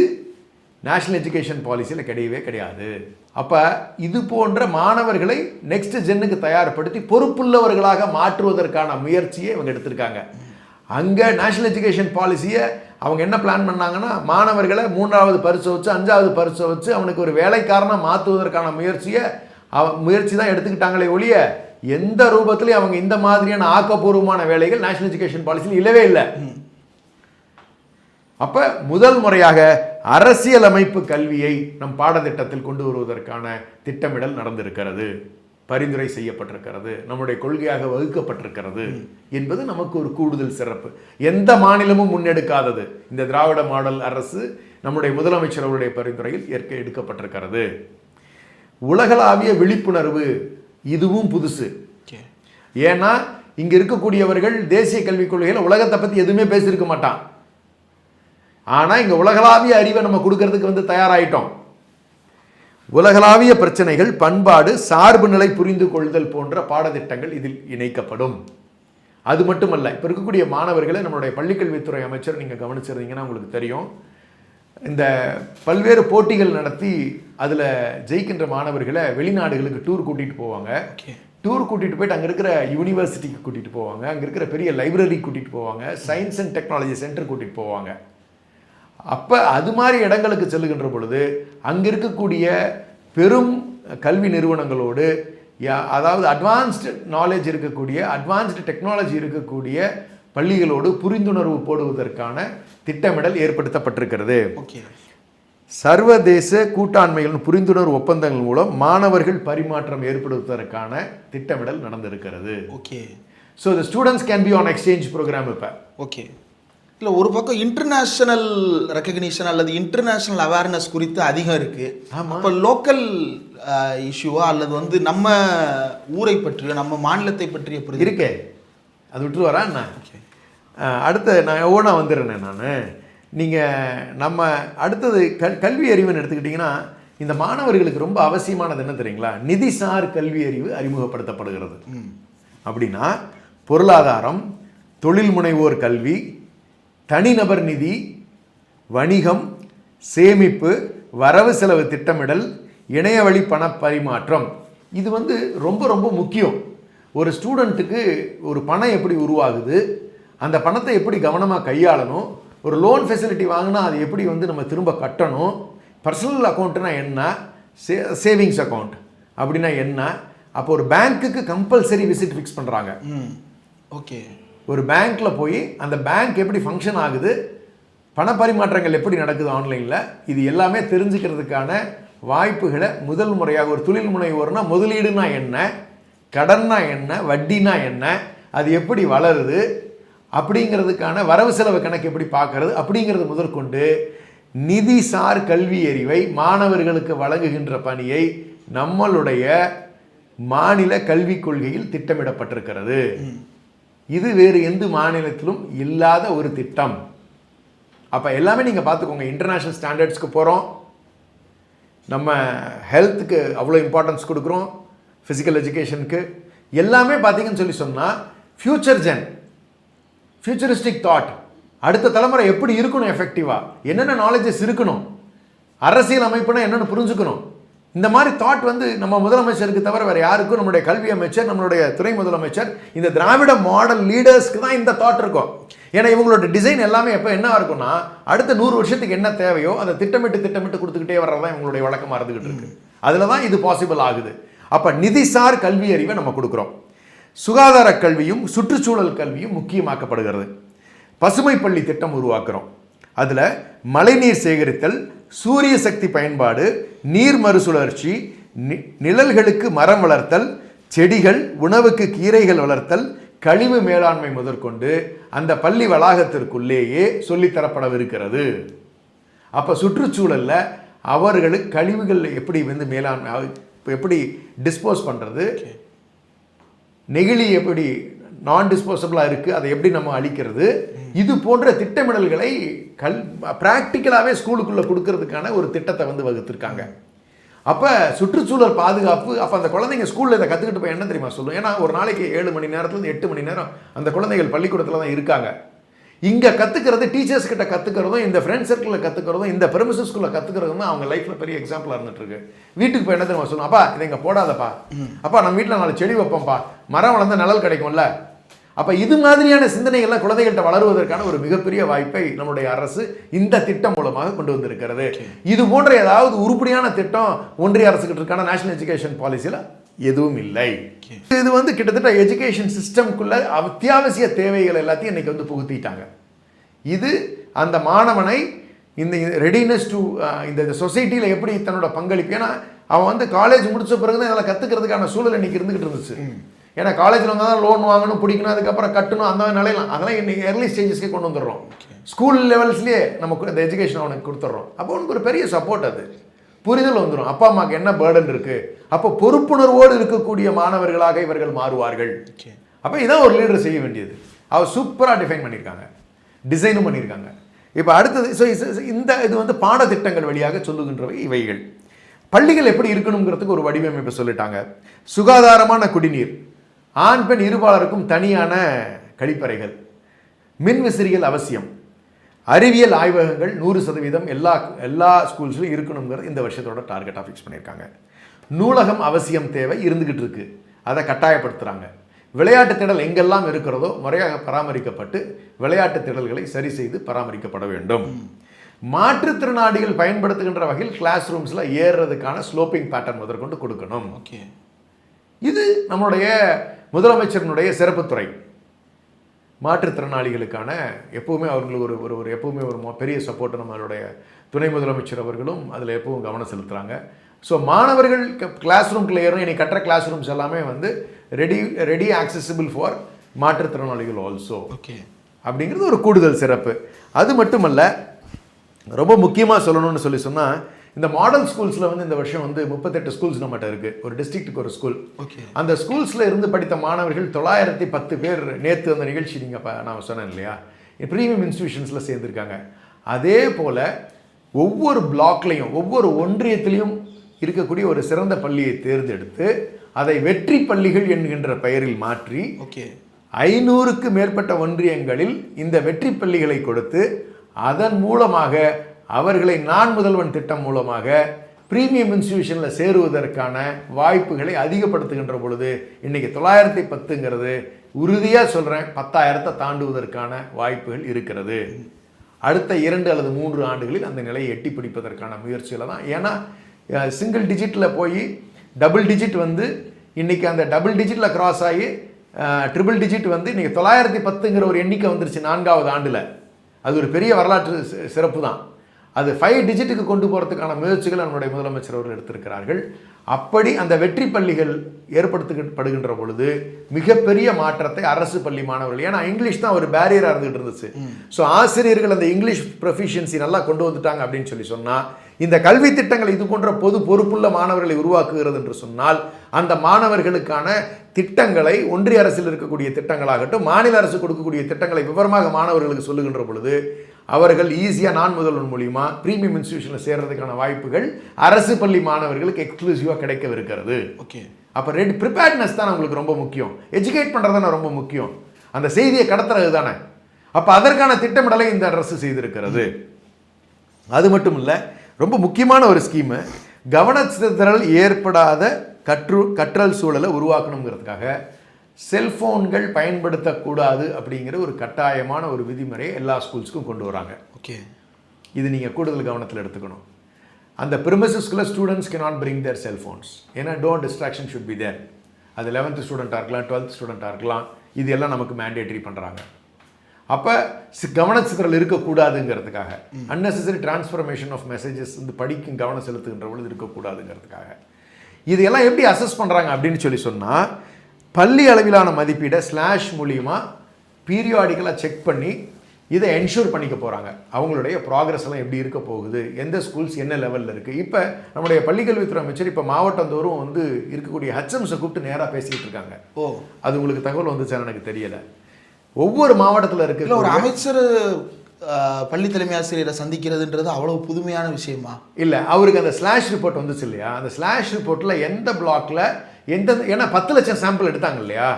நேஷனல் எஜுகேஷன் பாலிசியில் கிடையவே கிடையாது. அப்போ இது போன்ற மாணவர்களை நெக்ஸ்ட் ஜென்னுக்கு தயார்படுத்தி பொறுப்புள்ளவர்களாக மாற்றுவதற்கான முயற்சியை இவங்க எடுத்திருக்காங்க. அங்கே நேஷனல் எஜுகேஷன் பாலிசியை அவங்க என்ன பிளான் பண்ணாங்கன்னா, மாணவர்களை 3வது பரிசை வச்சு 5வது பரிசை வச்சு அவனுக்கு ஒரு வேலைக்காரனாக மாற்றுவதற்கான முயற்சி தான் எடுத்துக்கிட்டாங்களே ஒழிய, எந்த ரூபத்திலையும் அவங்க இந்த மாதிரியான ஆக்கப்பூர்வமான வேலைகள் நேஷனல் எஜுகேஷன் பாலிசியில் இல்லவே இல்லை. அப்போ முதல் முறையாக அரசியல் அமைப்பு கல்வியை நம் பாடத்திட்டத்தில் கொண்டு வருவதற்கான திட்டமிடல் நடந்திருக்கிறது, பரிந்துரை செய்யப்பட்டிருக்கிறது, நம்முடைய கொள்கையாக வகுக்கப்பட்டிருக்கிறது என்பது நமக்கு ஒரு கூடுதல் சிறப்பு. எந்த மாநிலமும் முன்னெடுக்காதது இந்த திராவிட மாடல் அரசு நம்முடைய முதலமைச்சர் அவருடைய பரிந்துரையில் எடுக்கப்பட்டிருக்கிறது. உலகளாவிய விழிப்புணர்வு, இதுவும் புதுசு. ஏன்னா இங்க இருக்கக்கூடியவர்கள் தேசிய கல்விக் கொள்கையில் உலகத்தை பத்தி எதுவுமே பேசியிருக்க மாட்டான். ஆனா இங்க உலகளாவிய அறிவை நம்ம கொடுக்கறதுக்கு வந்து தயாராயிட்டோம். உலகளாவிய பிரச்சனைகள், பண்பாடு, சார்பு நிலை புரிந்து கொள்ளுதல் போன்ற பாடத்திட்டங்கள் இதில் இணைக்கப்படும். அது மட்டுமல்ல, இப்போ இருக்கக்கூடிய மாணவர்களை நம்மளுடைய பள்ளிக்கல்வித்துறை அமைச்சர் நீங்கள் கவனிச்சிருந்தீங்கன்னா உங்களுக்கு தெரியும், இந்த பல்வேறு போட்டிகள் நடத்தி அதில் ஜெயிக்கின்ற மாணவர்களை வெளிநாடுகளுக்கு டூர் கூட்டிகிட்டு போவாங்க. டூர் கூட்டிகிட்டு போயிட்டு அங்கே இருக்கிற யூனிவர்சிட்டிக்கு கூட்டிகிட்டு போவாங்க, அங்கே இருக்கிற பெரிய லைப்ரரி கூட்டிகிட்டு போவாங்க, சயின்ஸ் அண்ட் டெக்னாலஜி சென்டர் கூட்டிகிட்டு போவாங்க. அப்போ அது மாதிரி இடங்களுக்கு செல்லுகின்ற பொழுது அங்கே இருக்கக்கூடிய பெரும் கல்வி நிறுவனங்களோடு, அதாவது அட்வான்ஸ்டு நாலேஜ் இருக்கக்கூடிய, அட்வான்ஸ்டு டெக்னாலஜி இருக்கக்கூடிய பள்ளிகளோடு புரிந்துணர்வு போடுவதற்கான திட்டமிடல் ஏற்படுத்தப்பட்டிருக்கிறது. சர்வதேச கூட்டாண்மைகளின் புரிந்துணர்வு ஒப்பந்தங்கள் மூலம் மாணவர்கள் பரிமாற்றம் ஏற்படுத்துவதற்கான திட்டமிடல் நடந்திருக்கிறது. So the students can be on exchange program. இப்போ இல்லை, ஒரு பக்கம் இன்டர்நேஷ்னல் ரெக்கக்னிஷன் அல்லது இன்டர்நேஷ்னல் அவேர்னஸ் குறித்து அதிகம் இருக்குது. அப்போ லோக்கல் இஷ்யூவா அல்லது வந்து நம்ம ஊரை பற்றியோ நம்ம மாநிலத்தை பற்றிய புரிதல் இருக்கே, அது விட்டு வரேன். அடுத்த நான் ஒவ்வொன்றா வந்துடுறேன். நான் நீங்கள் நம்ம அடுத்தது கல்வி அறிவுன்னு எடுத்துக்கிட்டிங்கன்னா, இந்த மாணவர்களுக்கு ரொம்ப அவசியமானது என்ன தெரியுங்களா? நிதிசார் கல்வி அறிவு அறிமுகப்படுத்தப்படுகிறது. அப்படின்னா பொருளாதாரம், தொழில் முனைவோர் கல்வி, தனிநபர் நிதி, வணிகம், சேமிப்பு, வரவு செலவு திட்டமிடல், இணையவழி பண பரிமாற்றம், இது வந்து ரொம்ப ரொம்ப முக்கியம். ஒரு ஸ்டூடெண்ட்டுக்கு ஒரு பணம் எப்படி உருவாகுது, அந்த பணத்தை எப்படி கவனமாக கையாளணும், ஒரு லோன் ஃபெசிலிட்டி வாங்கினா அது எப்படி வந்து நம்ம திரும்ப கட்டணும், பர்சனல் அக்கௌண்ட்டுனா என்ன, சேவிங்ஸ் அக்கௌண்ட் அப்படின்னா என்ன, அப்போ ஒரு பேங்க்குக்கு கம்பல்சரி விசிட் ஃபிக்ஸ் பண்ணுறாங்க. ஒரு பேங்க்கில் போய் அந்த பேங்க் எப்படி ஃபங்க்ஷன் ஆகுது, பண பரிமாற்றங்கள் எப்படி நடக்குது ஆன்லைனில், இது எல்லாமே தெரிஞ்சுக்கிறதுக்கான வாய்ப்புகளை முதல் முறையாக ஒரு தொழில் முனைவோர்னா முதலீடுனா என்ன, கடன்னா என்ன, வட்டினா என்ன, அது எப்படி வளருது அப்படிங்கிறதுக்கான வரவு செலவு கணக்கு எப்படி பார்க்கறது அப்படிங்கிறது முதற்கொண்டு நிதிசார் கல்வி அறிவை மாணவர்களுக்கு வழங்குகின்ற பணியை நம்மளுடைய மாநில கல்விக் கொள்கையில் திட்டமிடப்பட்டிருக்கிறது. இது வேறு எந்த மாநிலத்திலும் இல்லாத ஒரு திட்டம். அப்போ எல்லாமே நீங்கள் பார்த்துக்கோங்க. இன்டர்நேஷ்னல் ஸ்டாண்டர்ட்ஸ்க்கு போகிறோம், நம்ம ஹெல்த்துக்கு அவ்வளோ இம்பார்ட்டன்ஸ் கொடுக்குறோம், ஃபிசிக்கல் எஜுகேஷனுக்கு எல்லாமே பார்த்தீங்கன்னு சொல்லி சொன்னால் ஃபியூச்சரிஸ்டிக் தாட், அடுத்த தலைமுறை எப்படி இருக்கணும், எஃபெக்டிவாக என்னென்ன நாலேஜஸ் இருக்கணும், அரசியல் அமைப்புனா என்னென்னு புரிஞ்சுக்கணும். இந்த மாதிரி தாட் வந்து நம்ம முதலமைச்சருக்கு தவிர வேறு யாருக்கும், நம்மளுடைய கல்வி அமைச்சர், நம்மளுடைய துணை முதலமைச்சர், இந்த திராவிட மாடல் லீடர்ஸ்க்கு தான் இந்த தாட் இருக்கும். ஏன்னா இவங்களோட டிசைன் எல்லாமே எப்போ என்ன இருக்கும்னா, அடுத்த 100 வருஷத்துக்கு என்ன தேவையோ அதை திட்டமிட்டு கொடுத்துக்கிட்டே வர்றதான் இவங்களுடைய வழக்கமாக இருந்துகிட்டு இருக்கு. அதில் தான் இது பாசிபிள் ஆகுது. அப்போ நிதிசார் கல்வி அறிவை நம்ம கொடுக்குறோம். சுகாதார கல்வியும் சுற்றுச்சூழல் கல்வியும் முக்கியமாக்கப்படுகிறது. பசுமை பள்ளி திட்டம் உருவாக்குறோம். அதில் மழைநீர் சேகரித்தல், சூரிய சக்தி பயன்பாடு, நீர் மறுசுழற்சி, நிழல்களுக்கு மரம் வளர்த்தல், செடிகள், உணவுக்கு கீரைகள் வளர்த்தல், கழிவு மேலாண்மை முதற்கொண்டு அந்த பள்ளி வளாகத்திற்குள்ளேயே சொல்லித்தரப்படவிருக்கிறது. அப்போ சுற்றுச்சூழலில் அவர்களுக்கு கழிவுகள் எப்படி வந்து மேலாண்மை, எப்படி டிஸ்போஸ் பண்ணுறது, நெகிழி எப்படி நான் டிஸ்போசபிளாக இருக்குது அதை எப்படி நம்ம அழிக்கிறது, இது போன்ற திட்டமிடல்களை ப்ராக்டிக்கலாகவே ஸ்கூலுக்குள்ளே கொடுக்கறதுக்கான ஒரு திட்டத்தை வந்து வகுத்திருக்காங்க. அப்போ சுற்றுச்சூழல் பாதுகாப்பு, அப்போ அந்த குழந்தைங்க ஸ்கூலில் இதை கற்றுக்கிட்டு போய் என்ன தெரியுமா சொல்லும்? ஏன்னா ஒரு நாளைக்கு 7 மணி நேரத்துலேருந்து 8 மணி நேரம் அந்த குழந்தைகள் பள்ளிக்கூடத்தில் தான் இருக்காங்க. இங்கே கற்றுக்கிறது, டீச்சர்ஸ் கிட்ட கற்றுக்கிறதும், இந்த ஃப்ரெண்ட் சர்க்கிளில் கற்றுக்கிறதும், இந்த பெர்மிசஸ் ஸ்கூலில் கற்றுக்கிறதும் தான் அவங்க லைஃப்பில் பெரிய எக்ஸாம்பிளாக இருந்துகிட்ருக்கு. வீட்டுக்கு போய் என்ன தெரியுமா சொல்லும்? அப்பா இதை இங்கே போடாதப்பா, அப்பா நம்ம வீட்டில் 4 செடி வைப்போம்ப்பா, மரம் வளர்ந்து நிழல் கிடைக்கும்ல. அப்போ இது மாதிரியான சிந்தனைகள்லாம் குழந்தைகள்கிட்ட வளருவதற்கான ஒரு மிகப்பெரிய வாய்ப்பை நம்முடைய அரசு இந்த திட்டம் மூலமாக கொண்டு வந்திருக்கிறது. இது போன்ற ஏதாவது உருப்படியான திட்டம் ஒன்றிய அரசுகிட்ட இருக்கான நேஷனல் எஜுகேஷன் பாலிசியில் எதுவும் இல்லை. இது வந்து கிட்டத்தட்ட எஜுகேஷன் சிஸ்டம்குள்ள அத்தியாவசிய தேவைகள் எல்லாத்தையும் இன்னைக்கு வந்து புகுத்திட்டாங்க. இது அந்த மாணவனை இந்த ரெடினஸ் டு இந்த சொசைட்டியில் எப்படி தன்னோட பங்களிப்பு, ஏன்னா அவன் வந்து காலேஜ் முடிச்ச பிறகு தான் இதெல்லாம் கற்றுக்கிறதுக்கான சூழல் இன்னைக்கு இருந்துகிட்டு இருந்துச்சு. ஏன்னா காலேஜில் வந்தால் தான் லோன் வாங்கணும், பிடிக்கணும், அதுக்கப்புறம் கட்டணும், அந்த நிலையெல்லாம் அதெல்லாம் இன்னைக்கு ஏர்லி ஸ்டேஜஸ்க்கே கொண்டு வந்துடுறோம். ஸ்கூல் லெவல்ஸ்லேயே நமக்கு அந்த எஜுகேஷன் அவனுக்கு கொடுத்துட்றோம். அப்போ அவனுக்கு ஒரு பெரிய சப்போர்ட், அது புரிதல் வந்துடும். அப்பா அம்மாவுக்கு என்ன பேர்டன் இருக்குது, அப்போ பொறுப்புணர்வோடு இருக்கக்கூடிய மாணவர்களாக இவர்கள் மாறுவார்கள். அப்போ இதான் ஒரு லீடர் செய்ய வேண்டியது. அவர் சூப்பராக டிஃபைன் பண்ணியிருக்காங்க, டிசைனும் பண்ணியிருக்காங்க. இப்போ அடுத்தது, ஸோ இந்த இது வந்து பாடத்திட்டங்கள் வழியாக சொல்லுகின்றவை இவைகள். பள்ளிகள் எப்படி இருக்கணுங்கிறதுக்கு ஒரு வடிவமைப்பு சொல்லிட்டாங்க. சுகாதாரமான குடிநீர், ஆண் பெண் இருபாலருக்கும் தனியான கழிப்பறைகள், மின் விசிறிகள் அவசியம், அறிவியல் ஆய்வகங்கள் 100% எல்லா ஸ்கூல்ஸ்லையும் இருக்கணுங்கிறது இந்த வருஷத்தோட டார்கெட்டாக ஃபிக்ஸ் பண்ணியிருக்காங்க. நூலகம் அவசியம், தேவை இருந்துக்கிட்டு இருக்கு, அதை கட்டாயப்படுத்துகிறாங்க. விளையாட்டு திடல் எங்கெல்லாம் இருக்கிறதோ முறையாக பராமரிக்கப்பட்டு விளையாட்டு திடல்களை சரி செய்து பராமரிக்கப்பட வேண்டும். மாற்றுத்திறனாளிகள் பயன்படுத்துகின்ற வகையில் கிளாஸ் ரூம்ஸில் ஏறுறதுக்கான ஸ்லோப்பிங் பேட்டர்ன் முதற்கொண்டு கொடுக்கணும். ஓகே, இது நம்மளுடைய முதலமைச்சரினுடைய சிறப்புத்துறை. மாற்றுத்திறனாளிகளுக்கான எப்பவுமே அவர்களுக்கு ஒரு எப்பவுமே ஒரு பெரிய சப்போர்ட் நம்மளுடைய துணை முதலமைச்சர் அவர்களும் அதில் எப்பவும் கவனம் செலுத்துகிறாங்க. ஸோ மாணவர்கள் கிளாஸ் ரூம்குள்ளே ஏறும். இன்னைக்கு கட்டுற கிளாஸ் ரூம்ஸ் எல்லாமே வந்து ரெடி ஆக்சசிபிள் ஃபார் மாற்றுத்திறனாளிகள் ஆல்சோ. ஓகே, அப்படிங்கிறது ஒரு கூடுதல் சிறப்பு. அது மட்டுமல்ல, ரொம்ப முக்கியமாக சொல்லணும்னு சொன்னால், இந்த மாடல் ஸ்கூல்ஸில் வந்து இந்த வருஷம் வந்து 38 ஸ்கூல்ஸ் நம்மகிட்ட இருக்குது. ஒரு டிஸ்ட்ரிக்ட்டுக்கு ஒரு ஸ்கூல். ஓகே, அந்த ஸ்கூல்ஸில் இருந்து படித்த மாணவர்கள் 910 பேர் நேற்று அந்த நிகழ்ச்சி நீங்கள் நான் சொன்னேன் இல்லையா, ப்ரீமியம் இன்ஸ்டிடியூஷன்ஸில் சேர்ந்துருக்காங்க. அதே போல் ஒவ்வொரு பிளாக்லையும் ஒவ்வொரு ஒன்றியத்திலையும் இருக்கக்கூடிய ஒரு சிறந்த பள்ளியை தேர்ந்தெடுத்து அதை வெற்றி பள்ளிகள் என்கின்ற பெயரில் மாற்றி 500க்கு மேற்பட்ட ஒன்றியங்களில் இந்த வெற்றி பள்ளிகளை கொடுத்து அதன் மூலமாக அவர்களை நான் முதல்வன் திட்டம் மூலமாக ப்ரீமியம் இன்ஸ்டிடியூஷனில் சேருவதற்கான வாய்ப்புகளை அதிகப்படுத்துகின்ற பொழுது இன்றைக்கி 910ங்கிறது உறுதியாக சொல்கிறேன் 10,000 தாண்டுவதற்கான வாய்ப்புகள் இருக்கிறது. அடுத்த 2 அல்லது 3 ஆண்டுகளில் அந்த நிலையை எட்டி பிடிப்பதற்கான முயற்சியில் தான். ஏன்னா சிங்கிள் டிஜிட்டில் போய் டபுள் டிஜிட் வந்து இன்றைக்கி அந்த டபுள் டிஜிட்டில் கிராஸ் ஆகி ட்ரிபிள் டிஜிட் வந்து இன்றைக்கி 910ங்கிற ஒரு எண்ணிக்கை வந்துருச்சு 4வது ஆண்டில். அது ஒரு பெரிய வரலாற்று சிறப்பு தான். அது 5 டிஜிட்டுக்கு கொண்டு போகிறதுக்கான முயற்சிகள் நம்முடைய முதலமைச்சர் அவர்கள் எடுத்திருக்கிறார்கள். அப்படி அந்த வெற்றி பள்ளிகள் ஏற்படுத்தப்படுகின்ற பொழுது மிகப்பெரிய மாற்றத்தை அரசு பள்ளி மாணவர்கள், ஏன்னா இங்கிலீஷ் தான் ஒரு பேரியராக இருந்துகிட்டு இருந்துச்சு. ஸோ ஆசிரியர்கள் அந்த இங்கிலீஷ் ப்ரொஃபிஷியன்சி நல்லா கொண்டு வந்துட்டாங்க அப்படின்னு சொன்னால், இந்த கல்வி திட்டங்கள் இது போன்ற பொது பொறுப்புள்ள மாணவர்களை உருவாக்குகிறது என்று சொன்னால், அந்த மாணவர்களுக்கான திட்டங்களை ஒன்றிய அரசில் இருக்கக்கூடிய திட்டங்களாகட்டும், மாநில அரசு கொடுக்கக்கூடிய திட்டங்களை விவரமாக மாணவர்களுக்கு சொல்லுகின்ற பொழுது அவர்கள் ஈஸியாக நான் முதல்வன் மூலிமா ப்ரீமியம் இன்ஸ்டிடியூஷனில் சேர்றதுக்கான வாய்ப்புகள் அரசு பள்ளி மாணவர்களுக்கு எக்ஸ்க்ளூசிவாக கிடைக்கவிருக்கிறது. ஓகே, அப்போ ப்ரிப்பேர்ட்னஸ் தான் உங்களுக்கு ரொம்ப முக்கியம், எஜுகேட் பண்ணுறது தானே ரொம்ப முக்கியம், அந்த செய்தியை கடத்துறது தானே. அப்போ அதற்கான திட்டமிடலை இந்த அரசு செய்திருக்கிறது. அது மட்டும் இல்லை, ரொம்ப முக்கியமான ஒரு ஸ்கீமு, கவனச்சிதறல் ஏற்படாத கற்றல் சூழலை உருவாக்கணுங்கிறதுக்காக செல்ஃபோன்கள் பயன்படுத்தக்கூடாது அப்படிங்கிற ஒரு கட்டாயமான ஒரு விதிமுறையை எல்லா ஸ்கூல்ஸ்க்கும் கொண்டு வராங்க. ஓகே, இது நீங்கள் கூடுதல் கவனத்தில் எடுத்துக்கணும். அந்த ப்ரிமிசஸ்குள்ள students cannot bring their cellphones, ஏன்னா don't distraction should be there. அது 11th ஸ்டூடெண்ட்டாக இருக்கலாம், 12th ஸ்டூடெண்ட்டாக இருக்கலாம், இது எல்லாம் நமக்கு மேண்டேட்ரி பண்ணுறாங்க. அப்போ கவனச்சிதறல் இருக்கக்கூடாதுங்கிறதுக்காக, அன்னெசரி டிரான்ஸ்ஃபர்மேஷன் ஆஃப் மெசேஜஸ் வந்து படிக்கும் கவனம் செலுத்துகின்ற பொழுது இருக்கக்கூடாதுங்கிறதுக்காக இதையெல்லாம் எப்படி அசஸ் பண்ணுறாங்க அப்படின்னு சொன்னால், பள்ளி அளவிலான மதிப்பீடை ஸ்லாஷ் மூலிமா பீரியாடிக்கலாக செக் பண்ணி இதை என்ஷூர் பண்ணிக்க போகிறாங்க. அவங்களுடைய ப்ராக்ரஸ் எல்லாம் எப்படி இருக்க போகுது, எந்த ஸ்கூல்ஸ் என்ன லெவலில் இருக்குது. இப்போ நம்முடைய பள்ளிக்கல்வித்துறை அமைச்சர் இப்போ மாவட்டந்தோறும் வந்து இருக்கக்கூடிய ஹெச்எம்ஸை கூப்பிட்டு நேராக பேசிக்கிட்டு இருக்காங்க. அது உங்களுக்கு தகவல் வந்துச்சான்னு எனக்கு தெரியலை. ஒவ்வொரு மாவட்டத்தில் இருக்க ஒரு அமைச்சர் பள்ளி தலைமை ஆசிரியரை சந்திக்கிறதுன்றது அவ்வளோ புதுமையான விஷயமா? இல்லை, அவருக்கு அந்த ஸ்லாஷ் ரிப்போர்ட் வந்துச்சு இல்லையா, அந்த ஸ்லாஷ் ரிப்போர்ட்டில் எந்த பிளாக்ல ஏன்னா 10 லட்சம் சாம்பிள் எடுத்தாங்க இல்லையா,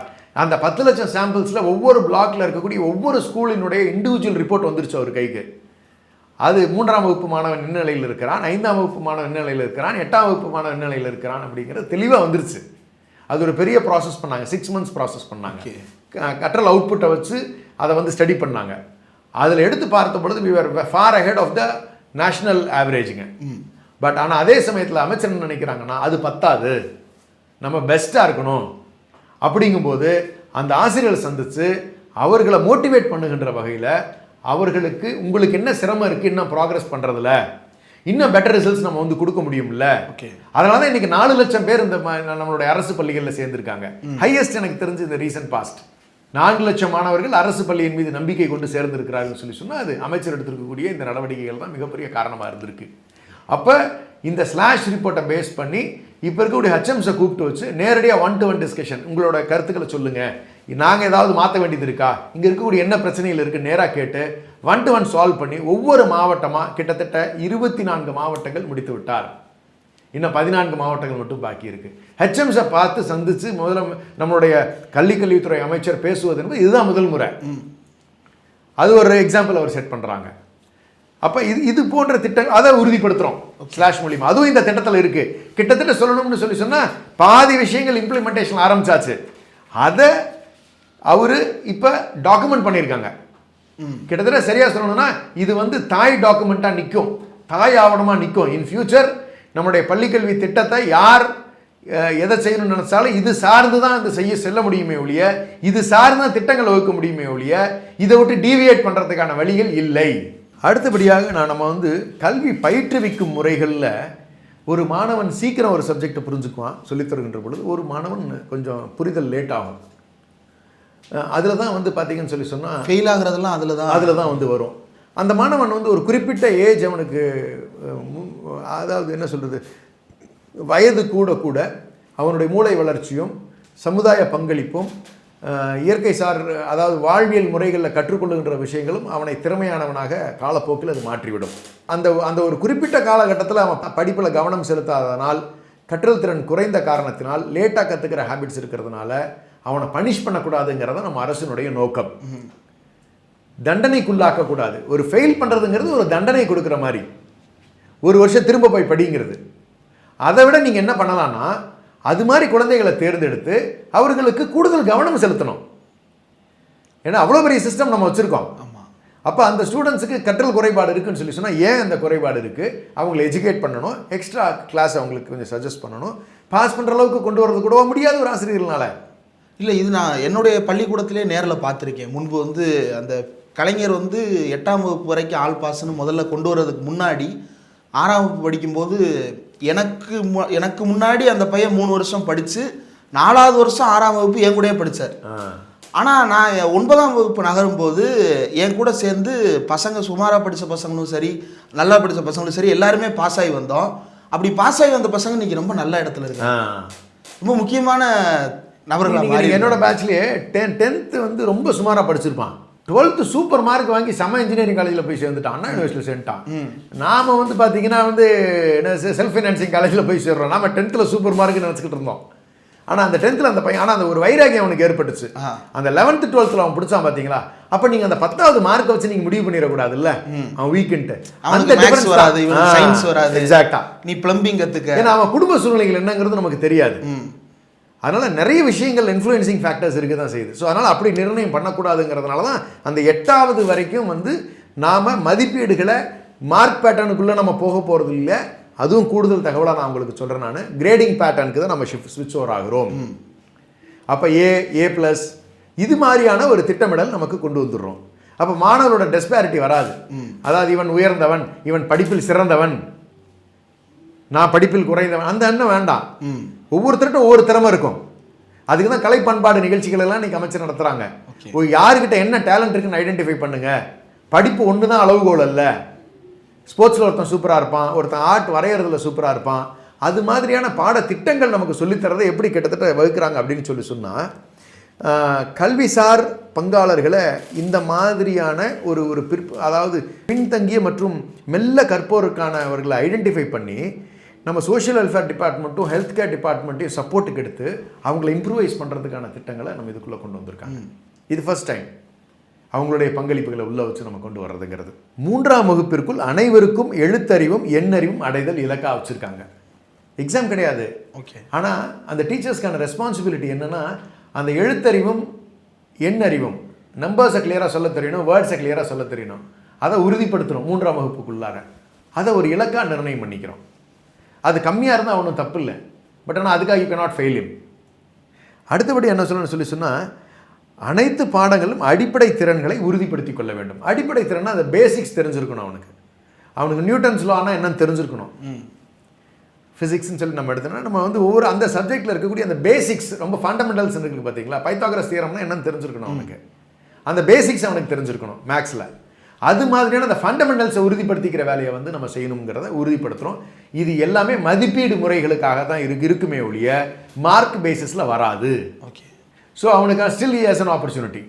அந்த 10 லட்சம் சாம்பிள்ஸில் ஒவ்வொரு பிளாக்ல இருக்கக்கூடிய ஒவ்வொரு ஸ்கூலினுடைய இண்டிவிஜுவல் ரிப்போர்ட் வந்துருச்சு அவர் கைக்கு. அது 3ஆம் வகுப்பு மாணவன் என்ன நிலையில் இருக்கிறான், 5ஆம் வகுப்பு மாணவன் என்ன நிலையில் இருக்கிறான், 8ஆம் வகுப்பு மாணவன் என்ன நிலையில் இருக்கிறான் அப்படிங்கிறது தெளிவாக வந்துருச்சு. அது ஒரு பெரிய ப்ராசஸ் பண்ணாங்க, 6 months ப்ராசஸ் பண்ணாங்க. கற்றல் அவுட்புட்டை வச்சு அதை வந்து ஸ்டடி பண்ணாங்க. அதில் எடுத்து பார்த்த பொழுது we were far ahead of the national average. But ஆனால் அதே சமயத்தில் அமைச்சர் என்ன நினைக்கிறாங்கன்னா, அது பத்தாது, நம்ம பெஸ்ட்டாக இருக்கணும். அப்படிங்கும்போது அந்த ஆசிரியர்களை சந்தித்து அவர்களை மோட்டிவேட் பண்ணுகின்ற வகையில் அவர்களுக்கு உங்களுக்கு என்ன சிரமம் இருக்குது, இன்னும் ப்ராக்ரஸ் பண்ணுறதில்ல, இன்னும் பெட்டர் ரிசல்ட்ஸ் நம்ம வந்து கொடுக்க முடியும்ல. ஓகே, அதனால தான் இன்றைக்கி 4 லட்சம் பேர் இந்த நம்மளுடைய அரசு பள்ளிகளில் சேர்ந்துருக்காங்க. ஹையஸ்ட் எனக்கு தெரிஞ்சு இந்த ரீசன்ட் பாஸ்ட் 4 லட்சம் மாணவர்கள் அரசு பள்ளியின் மீது நம்பிக்கை கொண்டு சேர்ந்திருக்கிறார்கள் சொன்னால் அது அமைச்சர் எடுத்திருக்கக்கூடிய இந்த நடவடிக்கைகள் தான் மிகப்பெரிய காரணமாக இருந்திருக்கு. அப்போ இந்த ஸ்லாஷ் ரிப்போர்ட்டை பேஸ் பண்ணி இப்போ இருக்கக்கூடிய ஹெச்எம்ஸை கூப்பிட்டு வச்சு நேரடியாக 1-to-1 டிஸ்கஷன், உங்களோட கருத்துக்களை சொல்லுங்கள், நாங்கள் ஏதாவது மாற்ற வேண்டியது இருக்கா, இங்கே இருக்கக்கூடிய என்ன பிரச்சனைகள் இருக்குது நேராக கேட்டு 1-to-1 சால்வ் பண்ணி ஒவ்வொரு மாவட்டமாக கிட்டத்தட்ட 24 மாவட்டங்கள் முடித்து விட்டார். இன்னும் 14 மாவட்டங்கள் மட்டும் பாக்கி இருக்குது. ஹெச்எம்ஸை பார்த்து சந்தித்து நம்மளுடைய கல்வித்துறை அமைச்சர் பேசுவது என்பது இதுதான் முதல் முறை. அது ஒரு எக்ஸாம்பிள் அவர் செட் பண்ணுறாங்க. அப்போ இது போன்ற திட்டங்கள் அதை உறுதிப்படுத்துகிறோம் ஸ்லாஷ் மூலிமா. அதுவும் இந்த திட்டத்தில் இருக்குது. கிட்டத்தட்ட சொல்லணும்னு சொன்னால் பாதி விஷயங்கள் இம்ப்ளிமெண்டேஷன் ஆரம்பிச்சாச்சு. அதை அவர் இப்போ டாக்குமெண்ட் பண்ணியிருக்காங்க. கிட்டத்தட்ட சரியாக சொல்லணும்னா இது வந்து தாய் டாக்குமெண்ட்டாக நிற்கும், தாய் ஆவணமாக நிற்கும். இன் ஃபியூச்சர் நம்முடைய பள்ளிக்கல்வி திட்டத்தை யார் எதை செய்யணும்னு நினைச்சாலும் இது சார்ந்து தான் இந்த செல்ல முடியுமே ஒழிய, இது சார்ந்து தான் திட்டங்கள் வகுக்க முடியுமே ஒழிய, இதை விட்டு டீவியேட் பண்ணுறதுக்கான வழிகள் இல்லை. அடுத்தபடியாக நம்ம வந்து கல்வி பயிற்றுவிக்கும் முறைகளில் ஒரு மாணவன் சீக்கிரம் ஒரு சப்ஜெக்டை புரிஞ்சுக்குவான் சொல்லித்தருகின்ற பொழுது, ஒரு மாணவன் கொஞ்சம் புரிதல் லேட் ஆகும். அதில் தான் வந்து பார்த்தீங்கன்னு சொன்னால் ஃபெயில் ஆகுறதெல்லாம் அதில் தான் வந்து வரும். அந்த மாணவன் வந்து ஒரு குறிப்பிட்ட ஏஜ் அவனுக்கு, அதாவது என்ன சொல்கிறது, வயது கூட கூட அவனுடைய மூளை வளர்ச்சியும் சமுதாய பங்களிப்பும் இயற்கை சார், அதாவது வாழ்வியல் முறைகளில் கற்றுக்கொள்ளுகின்ற விஷயங்களும் அவனை திறமையானவனாக காலப்போக்கில் அது மாற்றிவிடும். அந்த ஒரு குறிப்பிட்ட காலகட்டத்தில் அவன் படிப்பில் கவனம் செலுத்தாததனால், கற்றல் திறன் குறைந்த காரணத்தினால், லேட்டாக கற்றுக்கிற ஹேபிட்ஸ் இருக்கிறதுனால அவனை பனிஷ் பண்ணக்கூடாதுங்கிறத நம்ம அரசினுடைய நோக்கம். தண்டனைக்குள்ளாக்கக்கூடாது. ஒரு ஃபெயில் பண்ணுறதுங்கிறது ஒரு தண்டனை கொடுக்குற மாதிரி, ஒரு வருஷம் திரும்ப போய் படிங்கிறது. அதை விட நீங்கள் என்ன பண்ணலான்னா, அது மாதிரி குழந்தைகளை தேர்ந்தெடுத்து அவர்களுக்கு கூடுதல் கவனம் செலுத்தணும். ஏன்னா அவ்வளோ பெரிய சிஸ்டம் நம்ம வச்சுருக்கோம். அப்போ அந்த ஸ்டூடெண்ட்ஸுக்கு கற்றல் குறைபாடு இருக்குன்னு சொல்லி சொன்னால், ஏன் அந்த குறைபாடு இருக்குது, அவங்களை எஜுகேட் பண்ணணும், எக்ஸ்ட்ரா கிளாஸ் அவங்களுக்கு கொஞ்சம் சஜஸ்ட் பண்ணணும். பாஸ் பண்ணுற அளவுக்கு கொண்டு வரது கூட முடியாது ஒரு ஆசிரியர்களால். இல்லை, இது நான் என்னுடைய பள்ளிக்கூடத்திலே நேரில் பார்த்துருக்கேன். முன்பு வந்து அந்த கலைஞர் வந்து 8ஆம் வகுப்பு வரைக்கும் ஆல் பாஸ்ன்னு முதல்ல கொண்டு வர்றதுக்கு முன்னாடி 6ஆம் வகுப்பு படிக்கும்போது எனக்கு முன்னாடி அந்த பையன் 3 வருஷம் படித்து 4ஆவது வருஷம் 6ஆம் வகுப்பு என் கூடயே படித்தார். ஆனால் நான் 9ஆம் வகுப்பு நகரும்போது என் கூட சேர்ந்து பசங்க சுமாராக படித்த பசங்களும் சரி, நல்லா படித்த பசங்களும் சரி, எல்லாருமே பாஸ் ஆகி வந்தோம். அப்படி பாஸ் ஆகி வந்த பசங்க இன்னைக்கு ரொம்ப நல்ல இடத்துல இருக்காங்க. ரொம்ப முக்கியமான நபர்கள். என்னோட பேட்ச்லேயே 10th வந்து ரொம்ப சுமாராக படிச்சிருப்பான். 12th சூப்பர் மார்க் வாங்கி செம இன்ஜினியரிங் காலேஜில் போய் சேர்ந்துட்டான், அண்ணா யூனிவர்சிட்டியில் சேர்ந்துட்டான். நாம் வந்து பார்த்தீங்கன்னா வந்து என்ன செல்ஃப் ஃபைனான்சிங் காலேஜில் போய் சேர்றோம். நாம் 10th சூப்பர் மார்க்னு நினச்சிக்கிட்டு இருந்தோம். ஆனால் அந்த 10th அந்த பையன், ஆனால் அந்த ஒரு வைராகியம் அவனுக்கு ஏற்பட்டுச்சு. அந்த 11th 12th அவன் பிடிச்சான் பார்த்தீங்களா. அப்போ நீங்கள் அந்த 10வது மார்க்கை வச்சு நீங்கள் முடிவு பண்ணிடக்கூடாது இல்லை, அவன் வீக்கெண்டு அந்த டிஃபரன்ஸ் வராது, சயின்ஸ் வராது. எக்ஸாக்டா, நீ பிளம்பிங் கற்றுக்க, ஏன்னா அவன் குடும்ப சூழ்நிலைகள் என்னங்கிறது நமக்கு தெரியாது. அதனால் நிறைய விஷயங்கள் இன்ஃப்ளூயன்சிங் ஃபேக்டர்ஸ் இருக்க தான் செய்யுது. ஸோ அதனால் அப்படி நிர்ணயம் பண்ணக்கூடாதுங்கிறதுனால தான் அந்த 8வது வரைக்கும் வந்து நாம் மதிப்பீடுகளை மார்க் பேட்டர்னுக்குள்ளே நம்ம போக போகிறது இல்லை. அதுவும் கூடுதல் தகவலாக நான் உங்களுக்கு சொல்கிறேன். நான் கிரேடிங் பேட்டர்னுக்கு தான் நம்ம ஸ்விட்ச் ஓவர் ஆகிறோம். அப்போ A+, இது மாதிரியான ஒரு திட்டமிடல் நமக்கு கொண்டு வந்துடுறோம். அப்போ மாணவரோட டெஸ்பாரிட்டி வராது. அதாவது இவன் உயர்ந்தவன், இவன் படிப்பில் சிறந்தவன், நான் படிப்பில் குறைந்தவன், அந்த எண்ணம் வேண்டாம். ஒவ்வொருத்தருக்கும் ஒவ்வொரு திறமை இருக்கும். அதுக்கு தான் கலை பண்பாடு நிகழ்ச்சிகள் எல்லாம் இன்னைக்கு அமைச்சு நடத்துகிறாங்க. யாருக்கிட்ட என்ன டேலண்ட் இருக்குன்னு ஐடென்டிஃபை பண்ணுங்க. படிப்பு ஒன்று தான் அளவுகோல் அல்ல. ஸ்போர்ட்ஸில் ஒருத்தன் சூப்பராக இருப்பான், ஒருத்தன் ஆர்ட் வரைகிறதுல சூப்பராக இருப்பான். அது மாதிரியான பாடத்திட்டங்கள் நமக்கு சொல்லித்தரதை எப்படி கிட்டத்தட்ட வகுக்கிறாங்க அப்படின்னு சொன்னால், கல்விசார் பங்காளர்களை இந்த மாதிரியான ஒரு அதாவது பின்தங்கிய மற்றும் மெல்ல கற்போருக்கானவர்களை ஐடென்டிஃபை பண்ணி நம்ம சோஷியல் வெல்ஃபேர் டிபார்ட்மெண்ட்டும் ஹெல்த் கேர் டிபார்ட்மெண்ட்டையும் சப்போர்ட்டுக்கு எடுத்து அவங்கள இம்ப்ரூவைஸ் பண்ணுறதுக்கான திட்டங்களை நம்ம இதுக்குள்ளே கொண்டு வந்திருக்காங்க. இது ஃபர்ஸ்ட் டைம் அவங்களுடைய பங்களிப்புகளை உள்ள வச்சு நம்ம கொண்டு வர்றதுங்கிறது. 3ஆம் வகுப்பிற்குள் அனைவருக்கும் எழுத்தறிவும் எண்ணறிவும் அடைதல் இலக்காக வச்சுருக்காங்க. எக்ஸாம் கிடையாது. ஓகே. ஆனால் அந்த டீச்சர்ஸ்க்கான ரெஸ்பான்சிபிலிட்டி என்னென்னா, அந்த எழுத்தறிவும் எண்ணறிவும் நம்பர்ஸை கிளியராக சொல்ல தெரியணும், வேர்ட்ஸை கிளியராக சொல்ல தெரியணும். அதை உறுதிப்படுத்தணும் 3ஆம் வகுப்புக்குள்ளார. அதை ஒரு இலக்காக நிர்ணயம் பண்ணிக்கிறோம். அது கம்மியாக இருந்தால் ஒன்றும் தப்பு இல்லை. பட் ஆனால் அதுக்காக யூ கேனாட் ஃபெயில் ஹிம். அடுத்தபடி என்ன சொல்லணும்னு சொன்னால், அனைத்து பாடங்களும் அடிப்படை திறன்களை உறுதிப்படுத்தி கொள்ள வேண்டும். அடிப்படை திறன்னா அந்த பேசிக்ஸ் தெரிஞ்சிருக்கணும். அவனுக்கு நியூட்டன்ஸ் லானா என்னன்னு தெரிஞ்சிருக்கணும். ஃபிசிக்ஸ்ன்னு சொல்லி நம்ம எடுத்தோம்னா நம்ம வந்து ஒவ்வொரு அந்த சப்ஜெக்டில் இருக்கக்கூடிய அந்த பேசிக்ஸ் ரொம்ப ஃபண்டமெண்டல்ஸ் இருக்குது பார்த்தீங்களா. பைத்தாகரஸ் தியரம்னா என்னன்னு தெரிஞ்சிருக்கணும் அவனுக்கு. அந்த பேசிக்ஸ் அவனுக்கு தெரிஞ்சிருக்கணும் மேக்ஸில். அது மாதிரியான அந்த ஃபண்டமெண்டல்ஸை உறுதிப்படுத்திக்கிற வேலையை வந்து நம்ம செய்யணுங்கிறத உறுதிப்படுத்துகிறோம். இது எல்லாமே மதிப்பீடு முறைகளுக்காக தான் இருக்குமே ஒழிய மார்க் பேசிஸில் வராது. ஓகே. ஸோ அவனுக்கு still he has an opportunity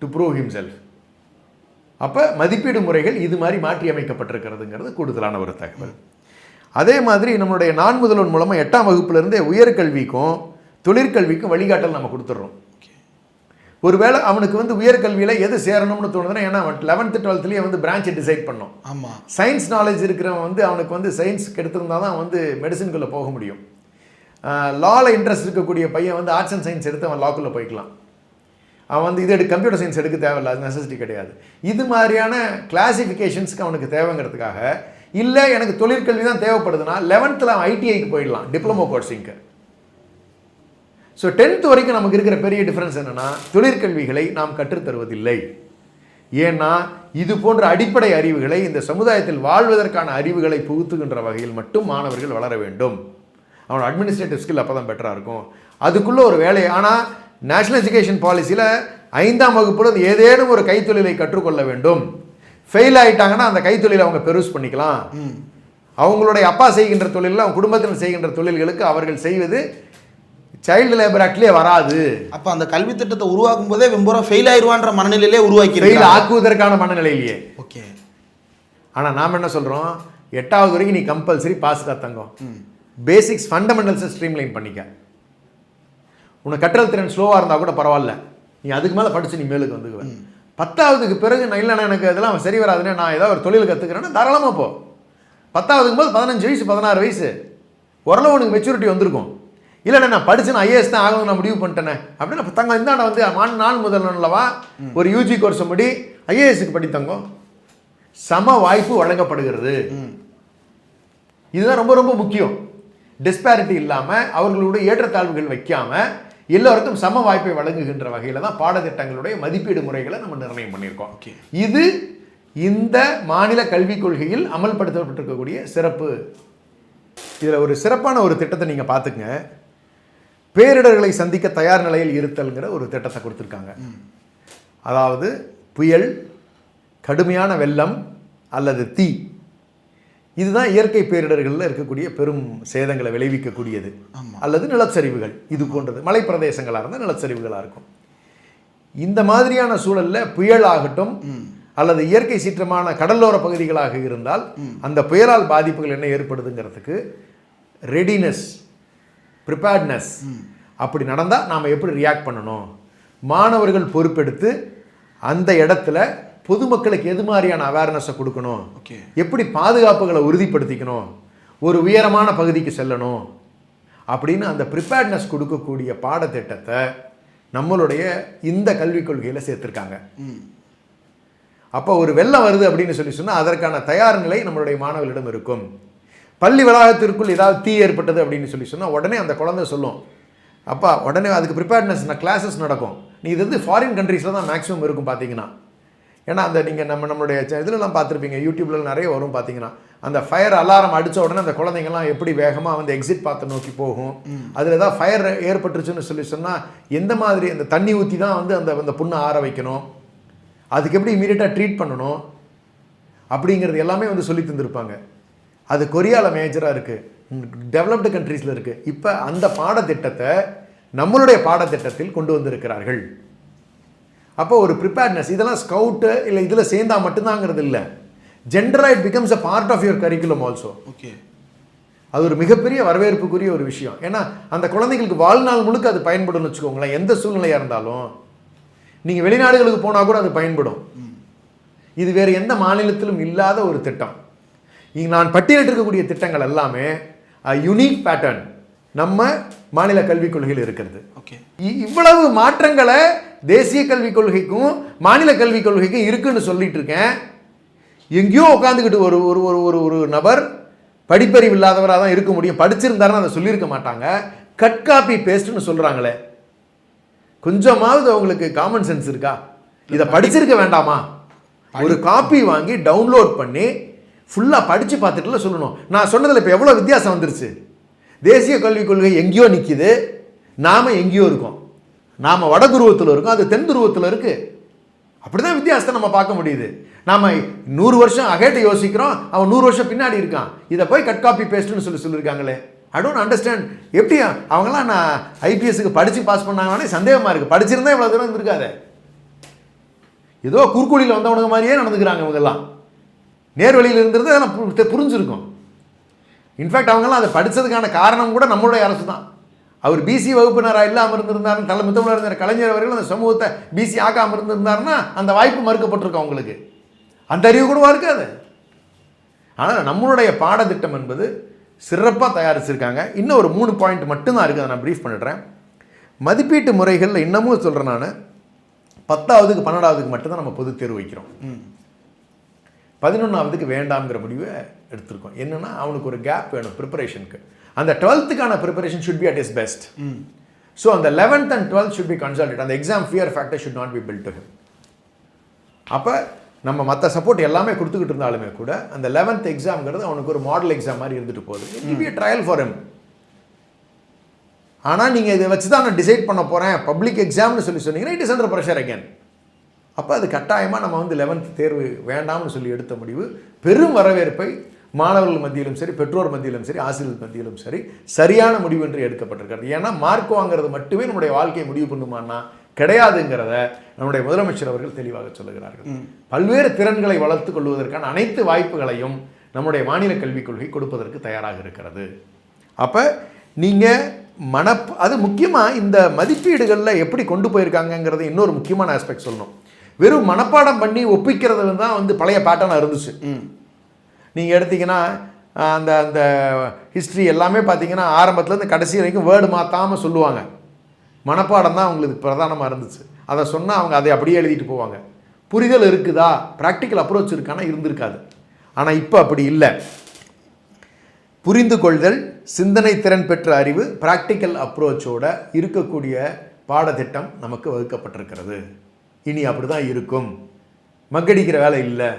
to prove himself. அப்போ மதிப்பீடு முறைகள் இது மாதிரி மாற்றி அமைக்கப்பட்டிருக்கிறதுங்கிறது கூடுதலான ஒரு தகவல். அதே மாதிரி நம்மளுடைய 4 முதல்வன் மூலமாக 8ஆம் வகுப்புலேருந்தே உயர்கல்விக்கும் தொழிற்கல்விக்கும் வழிகாட்டல் நம்ம கொடுத்துட்றோம். ஒருவேளை அவனுக்கு வந்து உயர்கல்வியில் எது சேரணும்னு தோணுதுன்னா, ஏன்னா அவன் 11th 12thலேயே வந்து பிரான்ச்சை டிசைட் பண்ணோம். ஆமாம். சயின்ஸ் நாலேஜ் இருக்கிறவன் வந்து அவனுக்கு வந்து சயின்ஸுக்கு எடுத்திருந்தால் தான் வந்து மெடிசனுக்குள்ளே போக முடியும். லாவில் இன்ட்ரெஸ்ட் இருக்கக்கூடிய பையன் வந்து ஆர்ட்ஸ் அண்ட் சயின்ஸ் எடுத்து அவன் லாக்குள்ளே போய்க்கலாம். அவன் வந்து இது கம்ப்யூட்டர் சயின்ஸ் எடுக்க தேவையில்ல, அது நெசசிட்டி கிடையாது. இது மாதிரியான கிளாசிஃபிகேஷன்ஸ்க்கு அவனுக்கு தேவைங்கிறதுக்காக, இல்லை எனக்கு தொழிற்கல்வி தான் தேவைப்படுதுன்னா 11th அவன் ஐடிஐக்கு போயிடலாம், டிப்ளமோ கோர்ஸிங்க்கு. ஸோ 10th வரைக்கும் நமக்கு இருக்கிற பெரிய டிஃப்ரென்ஸ் என்னென்னா, தொழிற்கல்விகளை நாம் கற்றுத்தருவதில்லை. ஏன்னா இது போன்ற அடிப்படை அறிவுகளை, இந்த சமுதாயத்தில் வாழ்வதற்கான அறிவுகளை புகுத்துகின்ற வகையில் மட்டும் மாணவர்கள் வளர வேண்டும். அவனோட அட்மினிஸ்ட்ரேட்டிவ் ஸ்கில் அப்போ தான் பெட்டராக இருக்கும். அதுக்குள்ளே ஒரு வேலை. ஆனால் நேஷனல் எஜுகேஷன் பாலிசியில் 5ஆம் வகுப்புல ஏதேனும் ஒரு கைத்தொழிலை கற்றுக்கொள்ள வேண்டும். ஃபெயில் ஆகிட்டாங்கன்னா அந்த கைத்தொழிலை அவங்க பெருஸ் பண்ணிக்கலாம். அவங்களுடைய அப்பா செய்கின்ற தொழிலில், அவங்க குடும்பத்தில் செய்கின்ற தொழில்களுக்கு அவர்கள் செய்வது சைல்டு லேபர் ஆக்ட்லேயே வராது. அப்போ அந்த கல்வி திட்டத்தை உருவாக்கும் போதே வெம்போரா ஃபெயில் ஆயிடுவான்ற மனநிலையிலே உருவாக்கி ஃபெயில் ஆக்குவதற்கான மனநிலையிலேயே. ஓகே. ஆனால் நாம் என்ன சொல்கிறோம், 8வது வரைக்கும் நீ கம்பல்சரி பாஸ் தான் தங்கம். பேசிக்ஸ் ஃபண்டமெண்டல்ஸை ஸ்ட்ரீம்லைன் பண்ணிக்க. உனக்கு கற்றல் திறன் ஸ்லோவாக இருந்தால் கூட பரவாயில்ல, நீ அதுக்கு மேலே படித்து நீ மேலுக்கு வந்துக்குவேன். 10வதுக்கு பிறகு நான் இல்லைண்ணா எனக்கு அதெல்லாம் சரி வராதுன்னு நான் ஏதாவது ஒரு தொழில் கற்றுக்கிறேன்னா தாராளமாக போ. 10வதுக்கு போது 15 வயசு 16 வயசு ஓரளவு உனக்கு மெச்சூரிட்டி வந்திருக்கும். இல்லைண்ணா நான் படித்து நான் ஐஏஎஸ் தான் ஆகணும் நான் முடிவு பண்ணிட்டேனே அப்படின்னா தங்க இந்தாண்ட வந்து 4 முதல்வா ஒரு யூஜி கோர்ஸை முடி ஐஏஎஸ்க்கு படித்தங்கம். சம வாய்ப்பு வழங்கப்படுகிறது. இதுதான் ரொம்ப ரொம்ப முக்கியம். டிஸ்பாரிட்டி இல்லாமல், அவர்களுடைய ஏற்றத்தாழ்வுகள் வைக்காமல் எல்லோருக்கும் சம வாய்ப்பை வழங்குகின்ற வகையில் தான் பாடத்திட்டங்களுடைய மதிப்பீடு முறைகளை நம்ம நிர்ணயம் பண்ணியிருக்கோம். இது இந்த மாநில கல்விக் கொள்கையில் அமல்படுத்தப்பட்டிருக்கக்கூடிய சிறப்பு. இதில் ஒரு சிறப்பான ஒரு திட்டத்தை நீங்கள் பார்த்துங்க. பேரிடர்களை சந்திக்க தயார் நிலையில் இருத்தல்ங்கிற ஒரு திட்டத்தை கொடுத்துருக்காங்க. அதாவது புயல், கடுமையான வெள்ளம் அல்லது தீ, இதுதான் இயற்கை பேரிடர்களில் இருக்கக்கூடிய பெரும் சேதங்களை விளைவிக்கக்கூடியது. அல்லது நிலச்சரிவுகள், இது போன்றது மலை பிரதேசங்களாக இருந்தால் நிலச்சரிவுகளாக இருக்கும். இந்த மாதிரியான சூழலில் புயல் ஆகட்டும் அல்லது இயற்கை சீற்றமான கடலோர பகுதிகளாக இருந்தால் அந்த புயலால் பாதிப்புகள் என்ன ஏற்படுதுங்கிறதுக்கு ரெடினஸ், ப்ரிப்பேர்ட்னஸ், அப்படி நடந்தால் நாம் எப்படி ரியாக்ட் பண்ணணும், மாணவர்கள் பொறுப்பெடுத்து அந்த இடத்துல பொதுமக்களுக்கு எது மாதிரியான அவேர்னஸை கொடுக்கணும், எப்படி பாதுகாப்புகளை உறுதிப்படுத்திக்கணும், ஒரு உயரமான பகுதிக்கு செல்லணும் அப்படின்னு அந்த ப்ரிப்பேர்ட்னஸ் கொடுக்கக்கூடிய பாடத்திட்டத்தை நம்மளுடைய இந்த கல்விக் கொள்கையில் சேர்த்துருக்காங்க. அப்போ ஒரு வெள்ளம் வருது அப்படின்னு சொன்னால் அதற்கான தயார் நிலை நம்மளுடைய மாணவர்களிடம் இருக்கும். பள்ளி வளாகத்திற்குள் ஏதாவது தீ ஏற்பட்டது அப்படின்னு சொன்னால் உடனே அந்த குழந்தை சொல்லும், அப்பா உடனே அதுக்கு ப்ரிப்பேர்ட்னஸ் கிளாஸஸ் நடக்கும். நீ இது வந்து ஃபாரின் கண்ட்ரீஸில் தான் மேக்ஸிமம் இருக்கும் பார்த்தீங்கன்னா. ஏன்னா அந்த நீங்கள் நம்மளுடைய இதிலெலாம் பார்த்துருப்பீங்க, யூடியூப்ல நிறைய வரும் பார்த்தீங்கன்னா, அந்த ஃபயர் அலாரம் அடித்த உடனே அந்த குழந்தைங்கள்லாம் எப்படி வேகமாக வந்து எக்ஸிட் பாத்தை நோக்கி போகும். அதில் ஏதாவது ஃபயர் ஏற்பட்டுருச்சுன்னு சொன்னால் எந்த மாதிரி அந்த தண்ணி ஊற்றி தான் வந்து அந்த புண்ணை ஆற வைக்கணும், அதுக்கு எப்படி இமீடியட்டாக ட்ரீட் பண்ணணும் அப்படிங்கிறது எல்லாமே வந்து சொல்லி தந்திருப்பாங்க. அது கொரியாவில் மேஜராக இருக்குது, டெவலப்டு கண்ட்ரீஸில் இருக்குது. இப்போ அந்த பாடத்திட்டத்தை நம்மளுடைய பாடத்திட்டத்தில் கொண்டு வந்திருக்கிறார்கள். அப்போ ஒரு ப்ரிப்பேர்ட்னஸ், இதெல்லாம் ஸ்கவுட்டு இல்லை இதில் சேர்ந்தால் மட்டும்தாங்கிறது இல்லை, ஜென்ரலாக it becomes a part of your curriculum also. அது ஒரு மிகப்பெரிய வரவேற்புக்குரிய ஒரு விஷயம். ஏன்னா அந்த குழந்தைகளுக்கு வாழ்நாள் முழுக்க அது பயன்படும்னு வச்சுக்கோங்களேன். எந்த சூழ்நிலையாக இருந்தாலும் நீங்கள் வெளிநாடுகளுக்கு போனால் கூட அது பயன்படும். இது வேறு எந்த மாநிலத்திலும் இல்லாத ஒரு திட்டம். இங்கே நான் பட்டியலிட்டிருக்கக்கூடிய திட்டங்கள் எல்லாமே யூனிக் பேட்டர்ன் நம்ம மாநில கல்விக் கொள்கையில் இருக்கிறது. இவ்வளவு மாற்றங்களை தேசிய கல்விக் கொள்கைக்கும் மாநில கல்விக் கொள்கைக்கும் இருக்குன்னு சொல்லிட்டு இருக்கேன். எங்கேயோ உட்காந்துக்கிட்டு ஒரு ஒரு ஒரு ஒரு நபர் படிப்பறிவு இல்லாதவராக தான் இருக்க முடியும், படிச்சிருந்தாருன்னு அதை சொல்லியிருக்க மாட்டாங்க. கட் காப்பி பேஸ்ட்னு சொல்கிறாங்களே, கொஞ்சமாவது அவங்களுக்கு காமன் சென்ஸ் இருக்கா? இதை படிச்சிருக்க வேண்டாமா? ஒரு காப்பி வாங்கி டவுன்லோட் பண்ணி ஃபுல்லாக படித்து பார்த்துட்டுல சொல்லணும். நான் சொன்னதில் இப்போ எவ்வளோ வித்தியாசம் வந்துருச்சு. தேசிய கல்விக் கொள்கை எங்கேயோ நிற்கிது, நாம் எங்கேயோ இருக்கோம். நாம் வட துருவத்தில் இருக்கோம், அது தென் துருவத்தில் இருக்குது. அப்படி தான் வித்தியாசத்தை நம்ம பார்க்க முடியுது. நாம் 100 வருஷம் அகேட்டை யோசிக்கிறோம், அவன் 100 வருஷம் பின்னாடி இருக்கான். இதை போய் கட் காப்பி பேஸ்ட்டுன்னு சொல்லியிருக்காங்களே. I don't understand. எப்படி அவங்களாம் நான் ஐபிஎஸ்க்கு படித்து பாஸ் பண்ணாங்கன்னே சந்தேகமாக இருக்குது. படிச்சிருந்தா இவ்வளோ தூரம் இருந்திருக்காது. ஏதோ குறுக்குழியில் வந்தவனுங்க மாதிரியே நடந்துக்கிறாங்க இவங்கெல்லாம். நேர்வழியில் இருந்தது அதெல்லாம் புரிஞ்சிருக்கும். இன்ஃபேக்ட் அவங்கெல்லாம் அதை படித்ததுக்கான காரணம் கூட நம்மளுடைய அரசு தான். அவர் பிசி வகுப்பினராக இல்லாமல் இருந்திருந்தாருன்னு தலைமுத்தமிழர் இருந்த கலைஞர் அவர்கள் அந்த சமூகத்தை பிசி ஆக்காமல் இருந்திருந்தாருன்னா அந்த வாய்ப்பு மறுக்கப்பட்டிருக்கோம் அவங்களுக்கு. அந்த அறிவு கூடவா இருக்காது. ஆனால் நம்மளுடைய பாடத்திட்டம் என்பது சிறப்பாக தயாரிச்சிருக்காங்க. இன்னும் ஒரு 3 பாயிண்ட் மட்டும்தான் இருக்குது, அதை நான் ப்ரீஃப் பண்ணிடுறேன். மதிப்பீட்டு முறைகளில் இன்னமும் சொல்கிறேன் நான், 10ஆவதுக்கு 12ஆவதுக்கு மட்டும்தான் நம்ம பொதுத் தேர்வு வைக்கிறோம். 11ஆவதுக்கு வேண்டாம்ங்கிற முடிவை எடுத்திருக்கோம். என்னென்னா அவனுக்கு ஒரு கேப் வேணும் ப்ரிப்பரேஷனுக்கு. அந்த 12த்துக்கான preparation should be at is best. So அந்த 11th and 12th should be consulted. அந்த exam fear factor should not be built to him. அப்போ நம்ம மற்ற சப்போர்ட் எல்லாமே கொடுத்துக்கிட்டு இருந்தாலுமே கூட அந்த 11th எக்ஸாம்ங்கிறது அவனுக்கு ஒரு மாடல் எக்ஸாம் மாதிரி இருந்துட்டு போகுது. It will be a trial for him. ஆனால் நீங்கள் இதை வச்சு தான் நான் டிசைட் பண்ண போகிறேன் பப்ளிக் எக்ஸாம்னு சொன்னீங்கன்னா it is under pressure again. அப்போ அது கட்டாயமாக நம்ம வந்து 11th தேர்வு வேண்டாம்னு சொல்லி எடுத்த முடிவு பெரும் வரவேற்பை மாணவர்கள் மத்தியிலும் சரி, பெற்றோர் மத்தியிலும் சரி, ஆசிரியர்கள் மத்தியிலும் சரி சரியான முடிவு என்று எடுக்கப்பட்டிருக்கிறது. ஏன்னா மார்க் வாங்கிறது மட்டுமே நம்முடைய வாழ்க்கையை முடிவு பண்ணுமான்னா கிடையாதுங்கிறத நம்முடைய முதலமைச்சர் அவர்கள் தெளிவாக சொல்லுகிறார்கள். பல்வேறு திறன்களை வளர்த்து கொள்வதற்கான அனைத்து வாய்ப்புகளையும் நம்முடைய மாநில கல்விக் கொள்கை கொடுப்பதற்கு தயாராக இருக்கிறது. அப்போ நீங்கள் அது முக்கியமாக இந்த மதிப்பீடுகளில் எப்படி கொண்டு போயிருக்காங்கங்கிறது இன்னொரு முக்கியமான ஆஸ்பெக்ட் சொல்லணும். வெறும் மனப்பாடம் பண்ணி ஒப்பிக்கிறது தான் வந்து பழைய பேட்டர்னாக இருந்துச்சு. நீங்கள் எடுத்திங்கன்னா அந்த அந்த ஹிஸ்ட்ரி எல்லாமே பார்த்தீங்கன்னா ஆரம்பத்துலேருந்து கடைசி வரைக்கும் வேர்டு மாற்றாமல் சொல்லுவாங்க. மனப்பாடம் தான் அவங்களுக்கு பிரதானமாக இருந்துச்சு. அதை சொன்னால் அவங்க அதை அப்படியே எழுதிட்டு போவாங்க. புரிதல் இருக்குதா, ப்ராக்டிக்கல் அப்ரோச் இருக்கானா இருந்திருக்காது. ஆனால் இப்போ அப்படி இல்லை. புரிந்து கொள்தல், சிந்தனை திறன் பெற்ற அறிவு, பிராக்டிக்கல் அப்ரோச்சோட இருக்கக்கூடிய பாடத்திட்டம் நமக்கு வகுக்கப்பட்டிருக்கிறது. இனி அப்படி தான் இருக்கும். மக்கடிக்கிற வேலை இல்லை,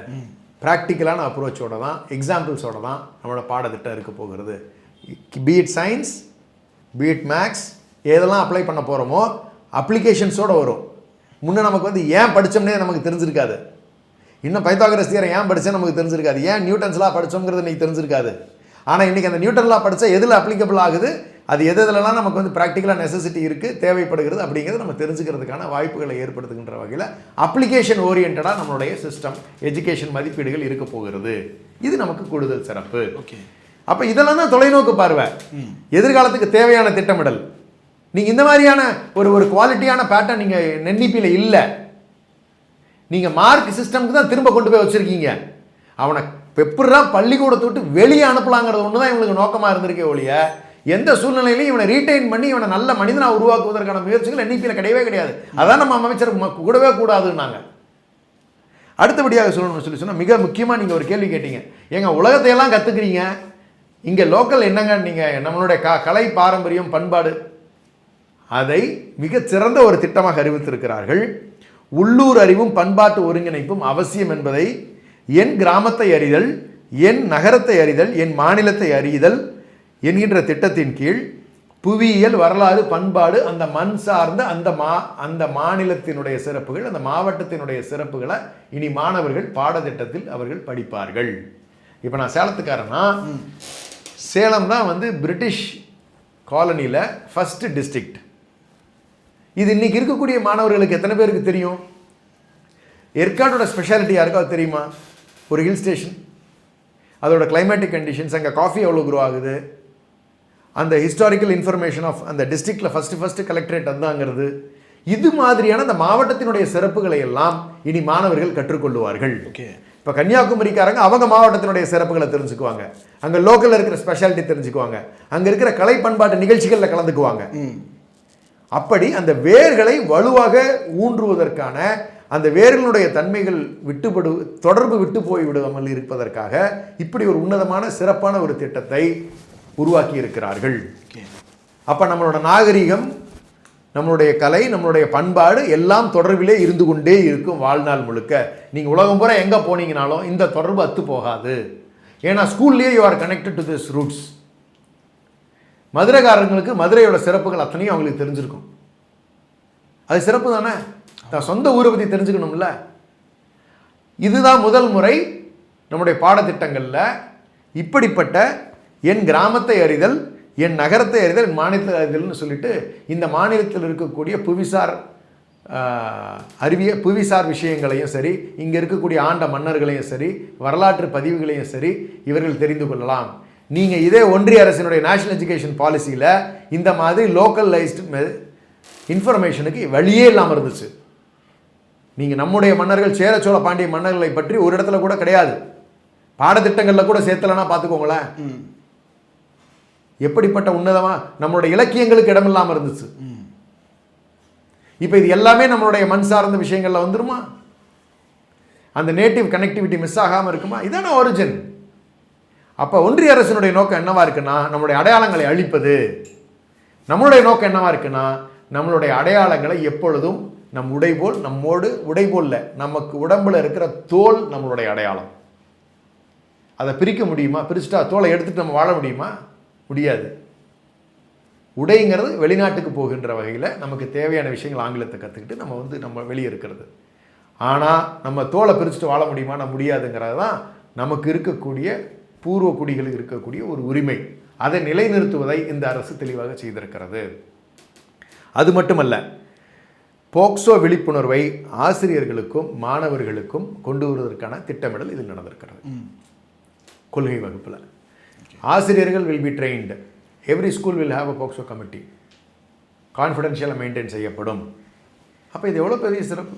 ப்ராக்டிக்கலான அப்ரோச்சோட தான், எக்ஸாம்பிள்ஸோட தான் நம்மளோட பாடத்திட்டம் இருக்க போகிறது. பீட் சயின்ஸ், பீட் மேக்ஸ், எதெல்லாம் அப்ளை பண்ண போகிறோமோ அப்ளிகேஷன்ஸோடு வரும். முன்னே நமக்கு வந்து ஏன் படித்தோம்னே நமக்கு தெரிஞ்சிருக்காது. இன்னும் பைத்தாகரஸ் தியரம் ஏன் படித்தா நமக்கு தெரிஞ்சிருக்காது. ஏன் நியூட்டன்ஸ்லாம் படித்தோங்கிறது இன்றைக்கி தெரிஞ்சிருக்காது. ஆனால் இன்றைக்கி அந்த நியூட்டன்லாம் படித்தா எதில் அப்ளிகபிள் ஆகுது, அது எதுலலாம் நமக்கு வந்து ப்ராக்டிக்கலாக நெசசிட்டி இருக்குது, தேவைப்படுகிறது அப்படிங்கிறது நம்ம தெரிஞ்சுக்கிறதுக்கான வாய்ப்புகளை ஏற்படுத்துகின்ற வகையில் அப்ளிகேஷன் ஓரியன்டாக நம்மளுடைய சிஸ்டம் எஜுகேஷன் மதிப்பீடுகள் இருக்க போகிறது. இது நமக்கு கூடுதல் சிறப்பு. ஓகே, அப்போ இதெல்லாம் தான் தொலைநோக்கு பார்வை, எதிர்காலத்துக்கு தேவையான திட்டமிடல். நீங்கள் இந்த மாதிரியான ஒரு குவாலிட்டியான பேட்டர்ன் நீங்கள் NEP-ல இல்லை. நீங்கள் மார்க் சிஸ்டம்க்கு தான் திரும்ப கொண்டு போய் வச்சுருக்கீங்க. அவனை எப்படிதான் பள்ளிக்கூடத்தை விட்டு வெளியே அனுப்பலாங்கிறது ஒன்று தான் இவங்களுக்கு நோக்கமாக இருந்திருக்கே ஒழிய எந்த சூழ்நிலையிலையும் இவனை ரீட்டைன் பண்ணி இவனை நல்ல மனிதனாக உருவாக்குவதற்கான முயற்சிகள் NEP-ல கிடையவே கிடையாது. அதான் நம்ம அமைச்சர் கூடவே கூடாதுன்னாங்க. அடுத்தபடியாக சொல்லணும்னு சொன்னால் மிக முக்கியமாக நீங்கள் ஒரு கேள்வி கேட்டீங்க, ஏங்க உலகத்தையெல்லாம் கற்றுக்குறீங்க, இங்கே லோக்கல் என்னங்க, நீங்கள் நம்மளுடைய கலை பாரம்பரியம் பண்பாடு அதை மிகச்சிறந்த ஒரு திட்டமாக அறிவித்திருக்கிறார்கள். உள்ளூர் அறிவும் பண்பாட்டு ஒருங்கிணைப்பும் அவசியம் என்பதை என் கிராமத்தை அறிதல், என் நகரத்தை அறிதல், என் மாநிலத்தை அறிதல் என்கின்ற திட்டத்தின் கீழ் புவியியல், வரலாறு, பண்பாடு, அந்த மண் சார்ந்த அந்த மாநிலத்தினுடைய சிறப்புகள், அந்த மாவட்டத்தினுடைய சிறப்புகளை இனி மாணவர்கள் பாடத்திட்டத்தில் அவர்கள் படிப்பார்கள். இப்போ நான் சேலத்துக்காரனா, சேலம் தான் வந்து பிரிட்டிஷ் காலனியில் ஃபஸ்ட்டு டிஸ்ட்ரிக்ட். இது இன்னைக்கு இருக்கக்கூடிய மாணவர்களுக்கு எத்தனை பேருக்கு தெரியும்? ஏற்காடோட ஸ்பெஷாலிட்டி யாருக்காவது தெரியுமா? ஒரு ஹில் ஸ்டேஷன், அதோட கிளைமேட்டிக் கண்டிஷன்ஸ், அங்கே காஃபி எவ்வளோ க்ரோ ஆகுது, அந்த ஹிஸ்டாரிக்கல் இன்ஃபர்மேஷன் ஆஃப் அந்த டிஸ்ட்ரிக்டில் ஃபஸ்ட்டு கலெக்டரேட் அந்தாங்கிறது, இது மாதிரியான அந்த மாவட்டத்தினுடைய சிறப்புகளை எல்லாம் இனி மாணவர்கள் கற்றுக்கொள்வார்கள். ஓகே, இப்போ கன்னியாகுமரிக்காரங்க அவங்க மாவட்டத்தினுடைய சிறப்புகளை தெரிஞ்சுக்குவாங்க, அங்கே லோக்கலில் இருக்கிற ஸ்பெஷாலிட்டி தெரிஞ்சுக்குவாங்க, அங்கே இருக்கிற கலை பண்பாட்டு நிகழ்ச்சிகளில் கலந்துக்குவாங்க. அப்படி அந்த வேர்களை வலுவாக ஊன்றுவதற்கான, அந்த வேர்களுடைய தன்மைகள் தொடர்பு விட்டு போய் விடாமல் இருப்பதற்காக இப்படி ஒரு உன்னதமான சிறப்பான ஒரு திட்டத்தை உருவாக்கி இருக்கிறார்கள். அப்போ நம்மளோட நாகரிகம், நம்மளுடைய கலை, நம்மளுடைய பண்பாடு எல்லாம் தொடர்பிலே இருந்து கொண்டே இருக்கும் வாழ்நாள் முழுக்க. நீங்கள் உலகம் பூரா எங்கே போனீங்கனாலும் இந்த தொடர்பு அத்து போகாது. ஏன்னா ஸ்கூல்லேயே you are connected to this roots. மதுரைக்காரங்களுக்கு மதுரையோட சிறப்புகள் அத்தனையும் அவங்களுக்கு தெரிஞ்சிருக்கும். அது சிறப்பு தானே, தான் சொந்த ஊரை பற்றி தெரிஞ்சுக்கணும்ல. இதுதான் முதல் முறை நம்முடைய பாடத்திட்டங்களில் இப்படிப்பட்ட என் கிராமத்தை அறிதல், என் நகரத்தை அறிதல், என் மாநிலத்தை அறிதல்னு சொல்லிட்டு இந்த மாநிலத்தில் இருக்கக்கூடிய புவிசார் விஷயங்களையும் சரி, இங்கே இருக்கக்கூடிய ஆண்ட மன்னர்களையும் சரி, வரலாற்று பதிவுகளையும் சரி இவர்கள் தெரிந்து கொள்ளலாம். நீங்கள் இதே ஒன்றிய அரசினுடைய நேஷனல் எஜுகேஷன் பாலிசியில் இந்த மாதிரி லோக்கலைஸ்டு இன்ஃபர்மேஷனுக்கு வழியே இல்லாமல் இருந்துச்சு. நீங்கள் நம்முடைய மன்னர்கள், சேர சோழ பாண்டிய மன்னர்களை பற்றி ஒரு இடத்துல கூட கிடையாது, பாடத்திட்டங்களில் கூட சேர்த்தலன்னா பார்த்துக்கோங்களேன். எப்படிப்பட்ட உன்னதமாக நம்மளுடைய இலக்கியங்களுக்கு இடமில்லாமல் இருந்துச்சு. இப்போ இது எல்லாமே நம்மளுடைய மண் சார்ந்த விஷயங்களில் வந்துருமா? அந்த நேட்டிவ் கனெக்டிவிட்டி மிஸ் ஆகாமல் இருக்குமா? இதான ஒரிஜின். அப்போ ஒன்றிய அரசினுடைய நோக்கம் என்னவா இருக்குன்னா, நம்மளுடைய அடையாளங்களை அழிப்பது. நம்மளுடைய நோக்கம் என்னவா இருக்குன்னா, நம்மளுடைய அடையாளங்களை எப்பொழுதும் நம் உடைபோல், நம்மோடு உடைபோல்ல, நமக்கு உடம்புல இருக்கிற தோல் நம்மளுடைய அடையாளம். அதை பிரிக்க முடியுமா? பிரிச்சுட்டா தோலை எடுத்துட்டு நம்ம வாழ முடியுமா? முடியாது. உடைங்கிறது வெளிநாட்டுக்கு போகின்ற வகையில் நமக்கு தேவையான விஷயங்கள் ஆங்கிலத்தை கற்றுக்கிட்டு நம்ம வெளியே இருக்கிறது. ஆனால் நம்ம தோலை பிரிச்சுட்டு வாழ முடியுமா? முடியாதுங்கிறது தான் நமக்கு இருக்கக்கூடிய பூர்வ குடிகளுக்கு இருக்கக்கூடிய ஒரு உரிமை. அதை நிலைநிறுத்துவதை இந்த அரசு தெளிவாக செய்திருக்கிறது. அது மட்டுமல்ல, போக்சோ விழிப்புணர்வை ஆசிரியர்களுக்கும் மாணவர்களுக்கும் கொண்டு வருவதற்கான திட்டமிடல் இதில் நடந்திருக்கிறது. கொள்கை வகுப்பில் ஆசிரியர்கள் will be trained. Every school will have a POCSO committee. கான்ஃபிடென்ஷியலாக மெயின்டைன் செய்யப்படும். அப்போ இது எவ்வளோ பெரிய சிறப்பு.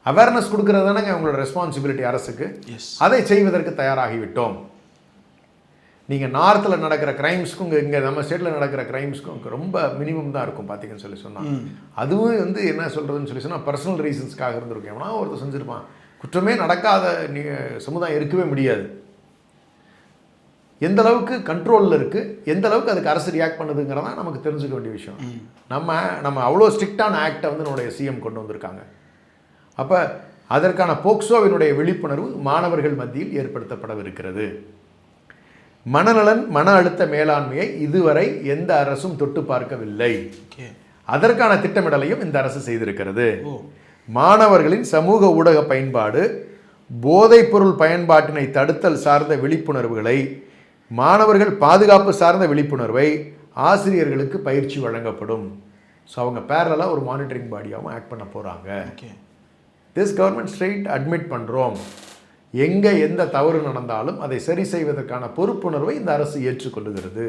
அவேர்னஸ் கொடுக்கறது தானேங்க உங்களோட ரெஸ்பான்சிபிலிட்டி அரசுக்கு. அதை செய்வதற்கு தயாராகிவிட்டோம். நீங்கள் நார்த்தில் நடக்கிற க்ரைம்ஸ்க்கும் இங்கே நம்ம ஸ்டேட்டில் நடக்கிற க்ரைம்ஸ்க்கும் ரொம்ப மினிமம் தான் இருக்கும் பார்த்தீங்கன்னு சொல்லி சொன்னால். அதுவும் என்ன சொல்கிறதுன்னு சொல்லி சொன்னால் பர்சனல் ரீசன்ஸ்க்காக இருந்திருக்கும். எவனா ஒருத்தர் செஞ்சுருப்பான். குற்றமே நடக்காத சமுதாயம் இருக்கவே முடியாது. எந்த அளவுக்கு கண்ட்ரோலில் இருக்குது, எந்த அளவுக்கு அதுக்கு அரசு ரியாக்ட் பண்ணுதுங்கிறதான் நமக்கு தெரிஞ்சுக்க வேண்டிய விஷயம். நம்ம அவ்வளோ ஸ்ட்ரிக்டான ஆக்டை வந்து நம்முடைய சிஎம் கொண்டு வந்திருக்காங்க. அப்போ அதற்கான போக்சோவினுடைய விழிப்புணர்வு மாணவர்கள் மத்தியில் ஏற்படுத்தப்படவிருக்கிறது. மனநலன், மன அழுத்த மேலாண்மையை இதுவரை எந்த அரசும் தொட்டு பார்க்கவில்லை. அதற்கான திட்டமிடலையும் இந்த அரசு செய்திருக்கிறது. மாணவர்களின் சமூக ஊடக பயன்பாடு, போதைப்பொருள் பயன்பாட்டினை தடுத்தல் சார்ந்த விழிப்புணர்வுகளை, மாணவர்கள் பாதுகாப்பு சார்ந்த விழிப்புணர்வை ஆசிரியர்களுக்கு பயிற்சி வழங்கப்படும். ஸோ அவங்க பேரலாக ஒரு மானிட்டரிங் பாடியாகவும் ஆக்ட் பண்ண போகிறாங்க. திஸ் கவர்மெண்ட் ஸ்ட்ரெயிட் அட்மிட் பண்ணுறோம், எங்கே எந்த தவறு நடந்தாலும் அதை சரி செய்வதற்கான பொறுப்புணர்வை இந்த அரசு ஏற்றுக்கொள்ளுகிறது.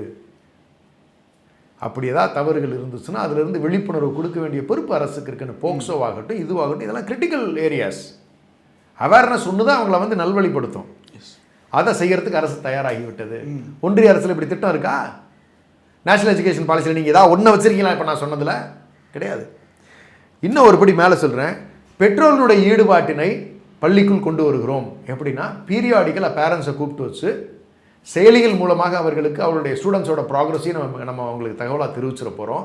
அப்படி ஏதாவது தவறுகள் இருந்துச்சுன்னா அதிலிருந்து விழிப்புணர்வு கொடுக்க வேண்டிய பொறுப்பு அரசுக்கு இருக்குன்னு. போக்சோ ஆகட்டும், இதுவாகட்டும், இதெல்லாம் கிரிட்டிக்கல் ஏரியாஸ். அவேர்னஸ் ஒன்று தான் அவங்கள வந்து நல்வழிப்படுத்தும். அதை செய்யறதுக்கு அரசு தயாராகிவிட்டது. ஒன்றிய அரசில் இப்படி திட்டம் இருக்கா? நேஷனல் எஜுகேஷன் பாலிசியில் நீங்கள் ஏதாவது ஒன்றை வச்சுருக்கீங்களா? இப்போ நான் சொன்னதில் கிடையாது. இன்னும் ஒருபடி மேலே சொல்கிறேன். பெற்றோர்களுடைய ஈடுபாட்டினை பள்ளிக்குள் கொண்டு வருகிறோம். எப்படின்னா, பீரியாடிக்கலாக பேரண்ட்ஸை கூப்பிட்டு வச்சு செயலிகள் மூலமாக அவர்களுக்கு அவருடைய ஸ்டூடெண்ட்ஸோட ப்ராக்ரஸையும் நம்ம அவங்களுக்கு தகவலாக தெரிவிச்சிட போகிறோம்.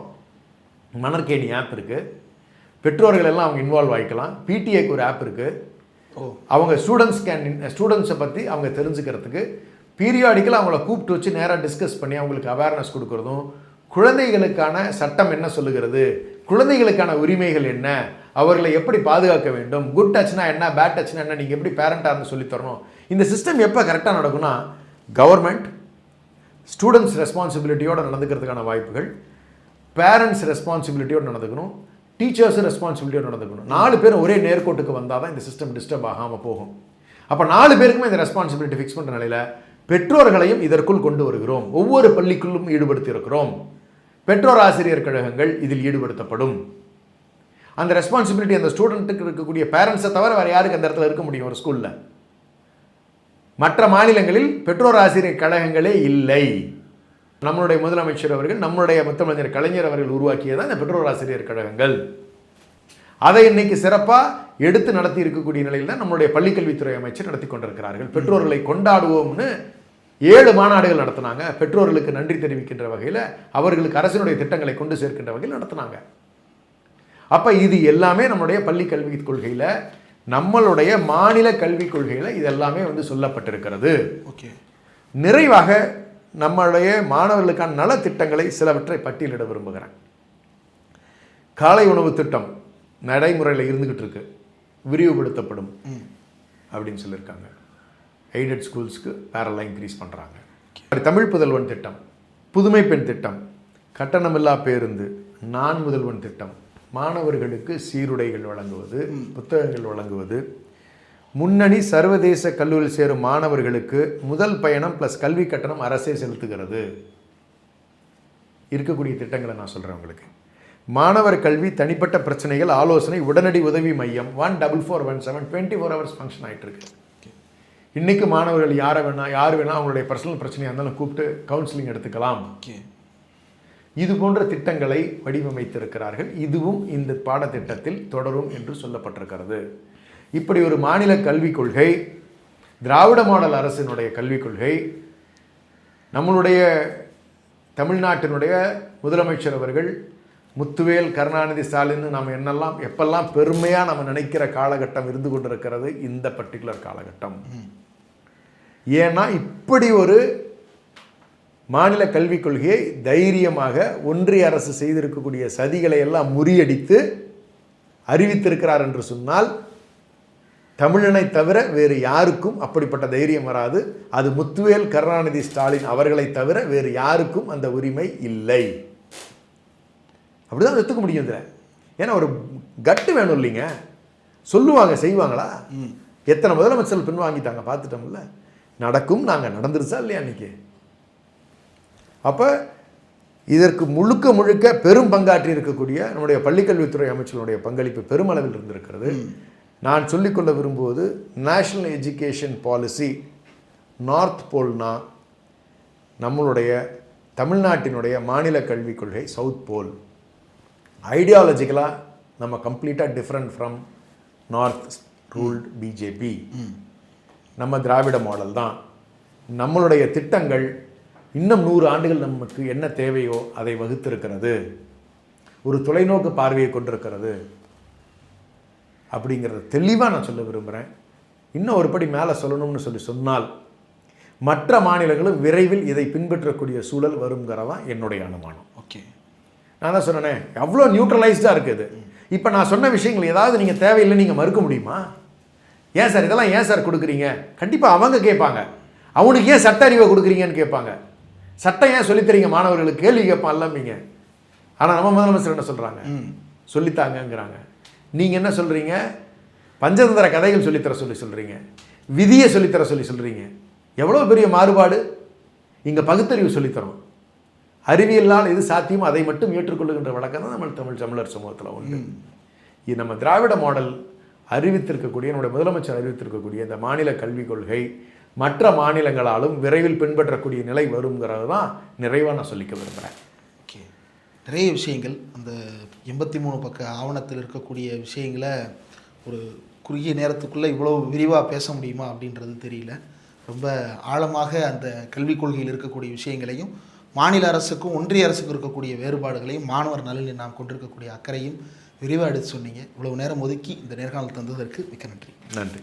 மணற்கேணி ஆப் இருக்குது, பெற்றோர்கள் எல்லாம் அவங்க இன்வால்வ் ஆகிக்கலாம். பிடிஏக்கு ஒரு ஆப் இருக்குது, அவங்க ஸ்டூடெண்ட்ஸை பற்றி அவங்க தெரிஞ்சுக்கிறதுக்கு பீரியாடிக்கலாக அவங்கள கூப்பிட்டு வச்சு நேராக டிஸ்கஸ் பண்ணி அவங்களுக்கு அவேர்னஸ் கொடுக்குறதும், குழந்தைகளுக்கான சட்டம் என்ன சொல்லுகிறது, குழந்தைகளுக்கான உரிமைகள் என்ன, அவர்களை எப்படி பாதுகாக்க வேண்டும், குட் டச்னா என்ன, பேட் டச்னா என்ன, நீங்கள் எப்படி பேரண்டாக இருந்து சொல்லித்தரணும். இந்த சிஸ்டம் எப்போ கரெக்டாக நடக்கும்னா, கவர்மெண்ட் ஸ்டூடெண்ட்ஸ் ரெஸ்பான்சிபிலிட்டியோடு நடந்துக்கிறதுக்கான வாய்ப்புகள், பேரண்ட்ஸ் ரெஸ்பான்சிபிலிட்டியோடு நடந்துக்கணும், டீச்சர்ஸும் ரெஸ்பான்சிபிலிட்டியோடு நடந்துக்கணும். 4 பேரும் ஒரே நேர்கோட்டுக்கு வந்தால் தான் இந்த சிஸ்டம் டிஸ்டர்ப் ஆகாமல் போகும். அப்போ 4 பேருக்குமே இந்த ரெஸ்பான்சிபிலிட்டி ஃபிக்ஸ் பண்ணுற நிலையில் பெற்றோர்களையும் இதற்குள் கொண்டு வருகிறோம். ஒவ்வொரு பள்ளிக்குள்ளும் ஈடுபடுத்தி இருக்கிறோம். பெற்றோர் ஆசிரியர் கழகங்கள் இதில் ஈடுபடுத்தப்படும். அந்த ரெஸ்பான்சிபிலிட்டி அந்த ஸ்டூடெண்ட்டுக்கு இருக்கக்கூடிய பேரண்ட்ஸை தவிர வேறு யாருக்கு அந்த இடத்துல இருக்க முடியும் ஒரு ஸ்கூலில்? மற்ற மாநிலங்களில் பெற்றோர் ஆசிரியர் கழகங்களே இல்லை. நம்மளுடைய முதலமைச்சர் அவர்கள், நம்மளுடைய முத்தமிழர் கலைஞர் அவர்கள் உருவாக்கியதான் இந்த பெற்றோர் ஆசிரியர் கழகங்கள். அதை இன்னைக்கு சிறப்பாக எடுத்து நடத்தி இருக்கக்கூடிய நிலையில் தான் நம்மளுடைய பள்ளிக்கல்வித்துறை அமைச்சர் நடத்தி கொண்டிருக்கிறார்கள். பெற்றோர்களை கொண்டாடுவோம்னு 7 மாநாடுகள் நடத்தினாங்க. பெற்றோர்களுக்கு நன்றி தெரிவிக்கின்ற வகையில், அவர்களுக்கு அரசினுடைய திட்டங்களை கொண்டு சேர்க்கின்ற வகையில் நடத்தினாங்க. அப்போ இது எல்லாமே நம்மளுடைய பள்ளி கல்விக் கொள்கையில், நம்மளுடைய மாநில கல்விக் கொள்கையில் இது எல்லாமே வந்து சொல்லப்பட்டிருக்கிறது. நிறைவாக நம்மளுடைய மாணவர்களுக்கான நலத்திட்டங்களை சிலவற்றை பட்டியலிட விரும்புகிறேன். காலை உணவு திட்டம் நடைமுறையில் இருந்துகிட்டு இருக்கு, விரிவுபடுத்தப்படும் அப்படின்னு சொல்லியிருக்காங்க. எய்டட் ஸ்கூல்ஸ்க்கு பேரலாக இன்க்ரீஸ் பண்ணுறாங்க. தமிழ் புதல்வன் திட்டம், புதுமை பெண் திட்டம், கட்டணமில்லா பேருந்து, நான் முதல்வன் திட்டம், மாணவர்களுக்கு சீருடைகள் வழங்குவது, புத்தகங்கள் வழங்குவது, முன்னணி சர்வதேச கல்லூரியில் சேரும் மாணவர்களுக்கு முதல் பயணம் ப்ளஸ் கல்வி கட்டணம் அரசே செலுத்துகிறது. இருக்கக்கூடிய திட்டங்களை நான் சொல்கிறேன் உங்களுக்கு. மாணவர் கல்வி, தனிப்பட்ட பிரச்சனைகள், ஆலோசனை, உடனடி உதவி மையம் 14417 24 hours ஃபங்க்ஷன் ஆகிட்டு இருக்கு. இன்றைக்கு மாணவர்கள் யார் வேணால் அவங்களுடைய பர்சனல் பிரச்சனையாக இருந்தாலும் கூப்பிட்டு கவுன்சிலிங் எடுத்துக்கலாம். இது போன்ற திட்டங்களை வடிவமைத்திருக்கிறார்கள். இதுவும் இந்த பாடத்திட்டத்தில் தொடரும் என்று சொல்லப்பட்டிருக்கிறது. இப்படி ஒரு மாநில கல்விக் கொள்கை, திராவிட மாடல் அரசினுடைய கல்விக் கொள்கை, நம்மளுடைய தமிழ்நாட்டினுடைய முதலமைச்சர் அவர்கள் முத்துவேல் கருணாநிதி ஸ்டாலின் நாம் என்னெல்லாம் எப்பெல்லாம் பெருமையாக நம்ம நினைக்கிற காலகட்டம் இருந்து கொண்டிருக்கிறது இந்த பர்டிகுலர் காலகட்டம். ஏன்னா இப்படி ஒரு மாநில கல்விக் கொள்கையை தைரியமாக ஒன்றிய அரசு செய்திருக்கக்கூடிய சதிகளை எல்லாம் முறியடித்து அறிவித்திருக்கிறார் என்று சொன்னால், தமிழனை தவிர வேறு யாருக்கும் அப்படிப்பட்ட தைரியம் வராது. அது முத்துவேல் கருணாநிதி ஸ்டாலின் அவர்களை தவிர வேறு யாருக்கும் அந்த உரிமை இல்லை. அப்படிதான் எடுத்துக்க முடியும் இதில். ஏன்னா ஒரு கட்டு வேணும் இல்லைங்க. சொல்லுவாங்க, செய்வாங்களா? எத்தனை முதலமைச்சர்கள் பின்வாங்கிட்டாங்க பார்த்துட்டோம்ல. நடக்கும், நாங்கள் நடந்துருச்சா இல்லையா அன்னைக்கு? அப்போ இதற்கு முழுக்க முழுக்க பெரும் பங்காற்றி இருக்கக்கூடிய நம்முடைய பள்ளிக்கல்வித்துறை அமைச்சருடைய பங்களிப்பு பெருமளவில் இருந்திருக்கிறது. நான் சொல்லிக்கொள்ள விரும்புவது, நேஷ்னல் எஜுகேஷன் பாலிசி நார்த் போல்னா நம்மளுடைய தமிழ்நாட்டினுடைய மாநில கல்விக் கொள்கை சவுத் போல். ஐடியாலஜிக்கலாக நம்ம கம்ப்ளீட்டாக different from north ruled BJP. நம்ம திராவிட மாடல் தான். நம்மளுடைய திட்டங்கள் இன்னும் 100 ஆண்டுகள் நமக்கு என்ன தேவையோ அதை வகுத்திருக்கிறது, ஒரு தொலைநோக்கு பார்வையை கொண்டிருக்கிறது அப்படிங்கிறத தெளிவாக நான் சொல்ல விரும்புகிறேன். இன்னும் ஒரு படி மேலே சொல்லணும்னு சொன்னால் மற்ற மாநிலங்களும் விரைவில் இதை பின்பற்றக்கூடிய சூழல் வருங்கிறதான் என்னுடைய அனுமானம். ஓகே, நான் தான் சொன்னேனே, அவ்வளோ நியூட்ரலைஸ்டாக இருக்குது. இப்போ நான் சொன்ன விஷயங்கள் ஏதாவது நீங்கள் தேவையில்லை நீங்கள் மறுக்க முடியுமா? ஏன் சார் இதெல்லாம் ஏன் சார் கொடுக்குறீங்க? கண்டிப்பாக அவங்க கேட்பாங்க. அவனுக்கு ஏன் சட்ட அறிவை கொடுக்குறீங்கன்னு கேட்பாங்க. சட்டம் ஏன் சொல்லித்தரீங்க மாணவர்களுக்கு கேள்வி கேட்பான் எல்லாமீங்க. ஆனால் நம்ம முதலமைச்சர் என்ன சொல்கிறாங்க? சொல்லித்தாங்கங்கிறாங்க. நீங்கள் என்ன சொல்கிறீங்க? பஞ்சதந்திர கதைகள் சொல்லித்தர சொல்கிறீங்க, விதியை சொல்லித்தர சொல்கிறீங்க. எவ்வளோ பெரிய மாறுபாடு! இங்கே பகுத்தறிவு சொல்லித்தரோம். அறிவியலால் எது சாத்தியமோ அதை மட்டும் ஏற்றுக்கொள்ளுகின்ற வழக்கம் தான் நம்ம தமிழர் சமூகத்தில் உண்டு. இது நம்ம திராவிட மாடல் அறிவித்திருக்கக்கூடிய, நம்முடைய முதலமைச்சர் அறிவித்திருக்கக்கூடிய இந்த மாநில கல்விக் கொள்கை மற்ற மாநிலங்களாலும் விரைவில் பின்பற்றக்கூடிய நிலை வருங்கிறது தான் நிறைவாக நான் சொல்லிக்க விரும்புகிறேன். ஓகே, நிறைய விஷயங்கள் அந்த 83 பக்க ஆவணத்தில் இருக்கக்கூடிய விஷயங்களை ஒரு குறுகிய நேரத்துக்குள்ளே இவ்வளோ விரிவாக பேச முடியுமா அப்படின்றது தெரியல. ரொம்ப ஆழமாக அந்த கல்விக் கொள்கையில் இருக்கக்கூடிய விஷயங்களையும், மாநில அரசுக்கும் ஒன்றிய அரசுக்கும் இருக்கக்கூடிய வேறுபாடுகளையும், மாணவர் நலனில் நாம் கொண்டிருக்கக்கூடிய அக்கறையும் விரிவாக எடுத்து சொன்னீங்க. இவ்வளவு நேரம் ஒதுக்கி இந்த நேர்காணல் தந்ததற்கு மிக்க நன்றி. நன்றி.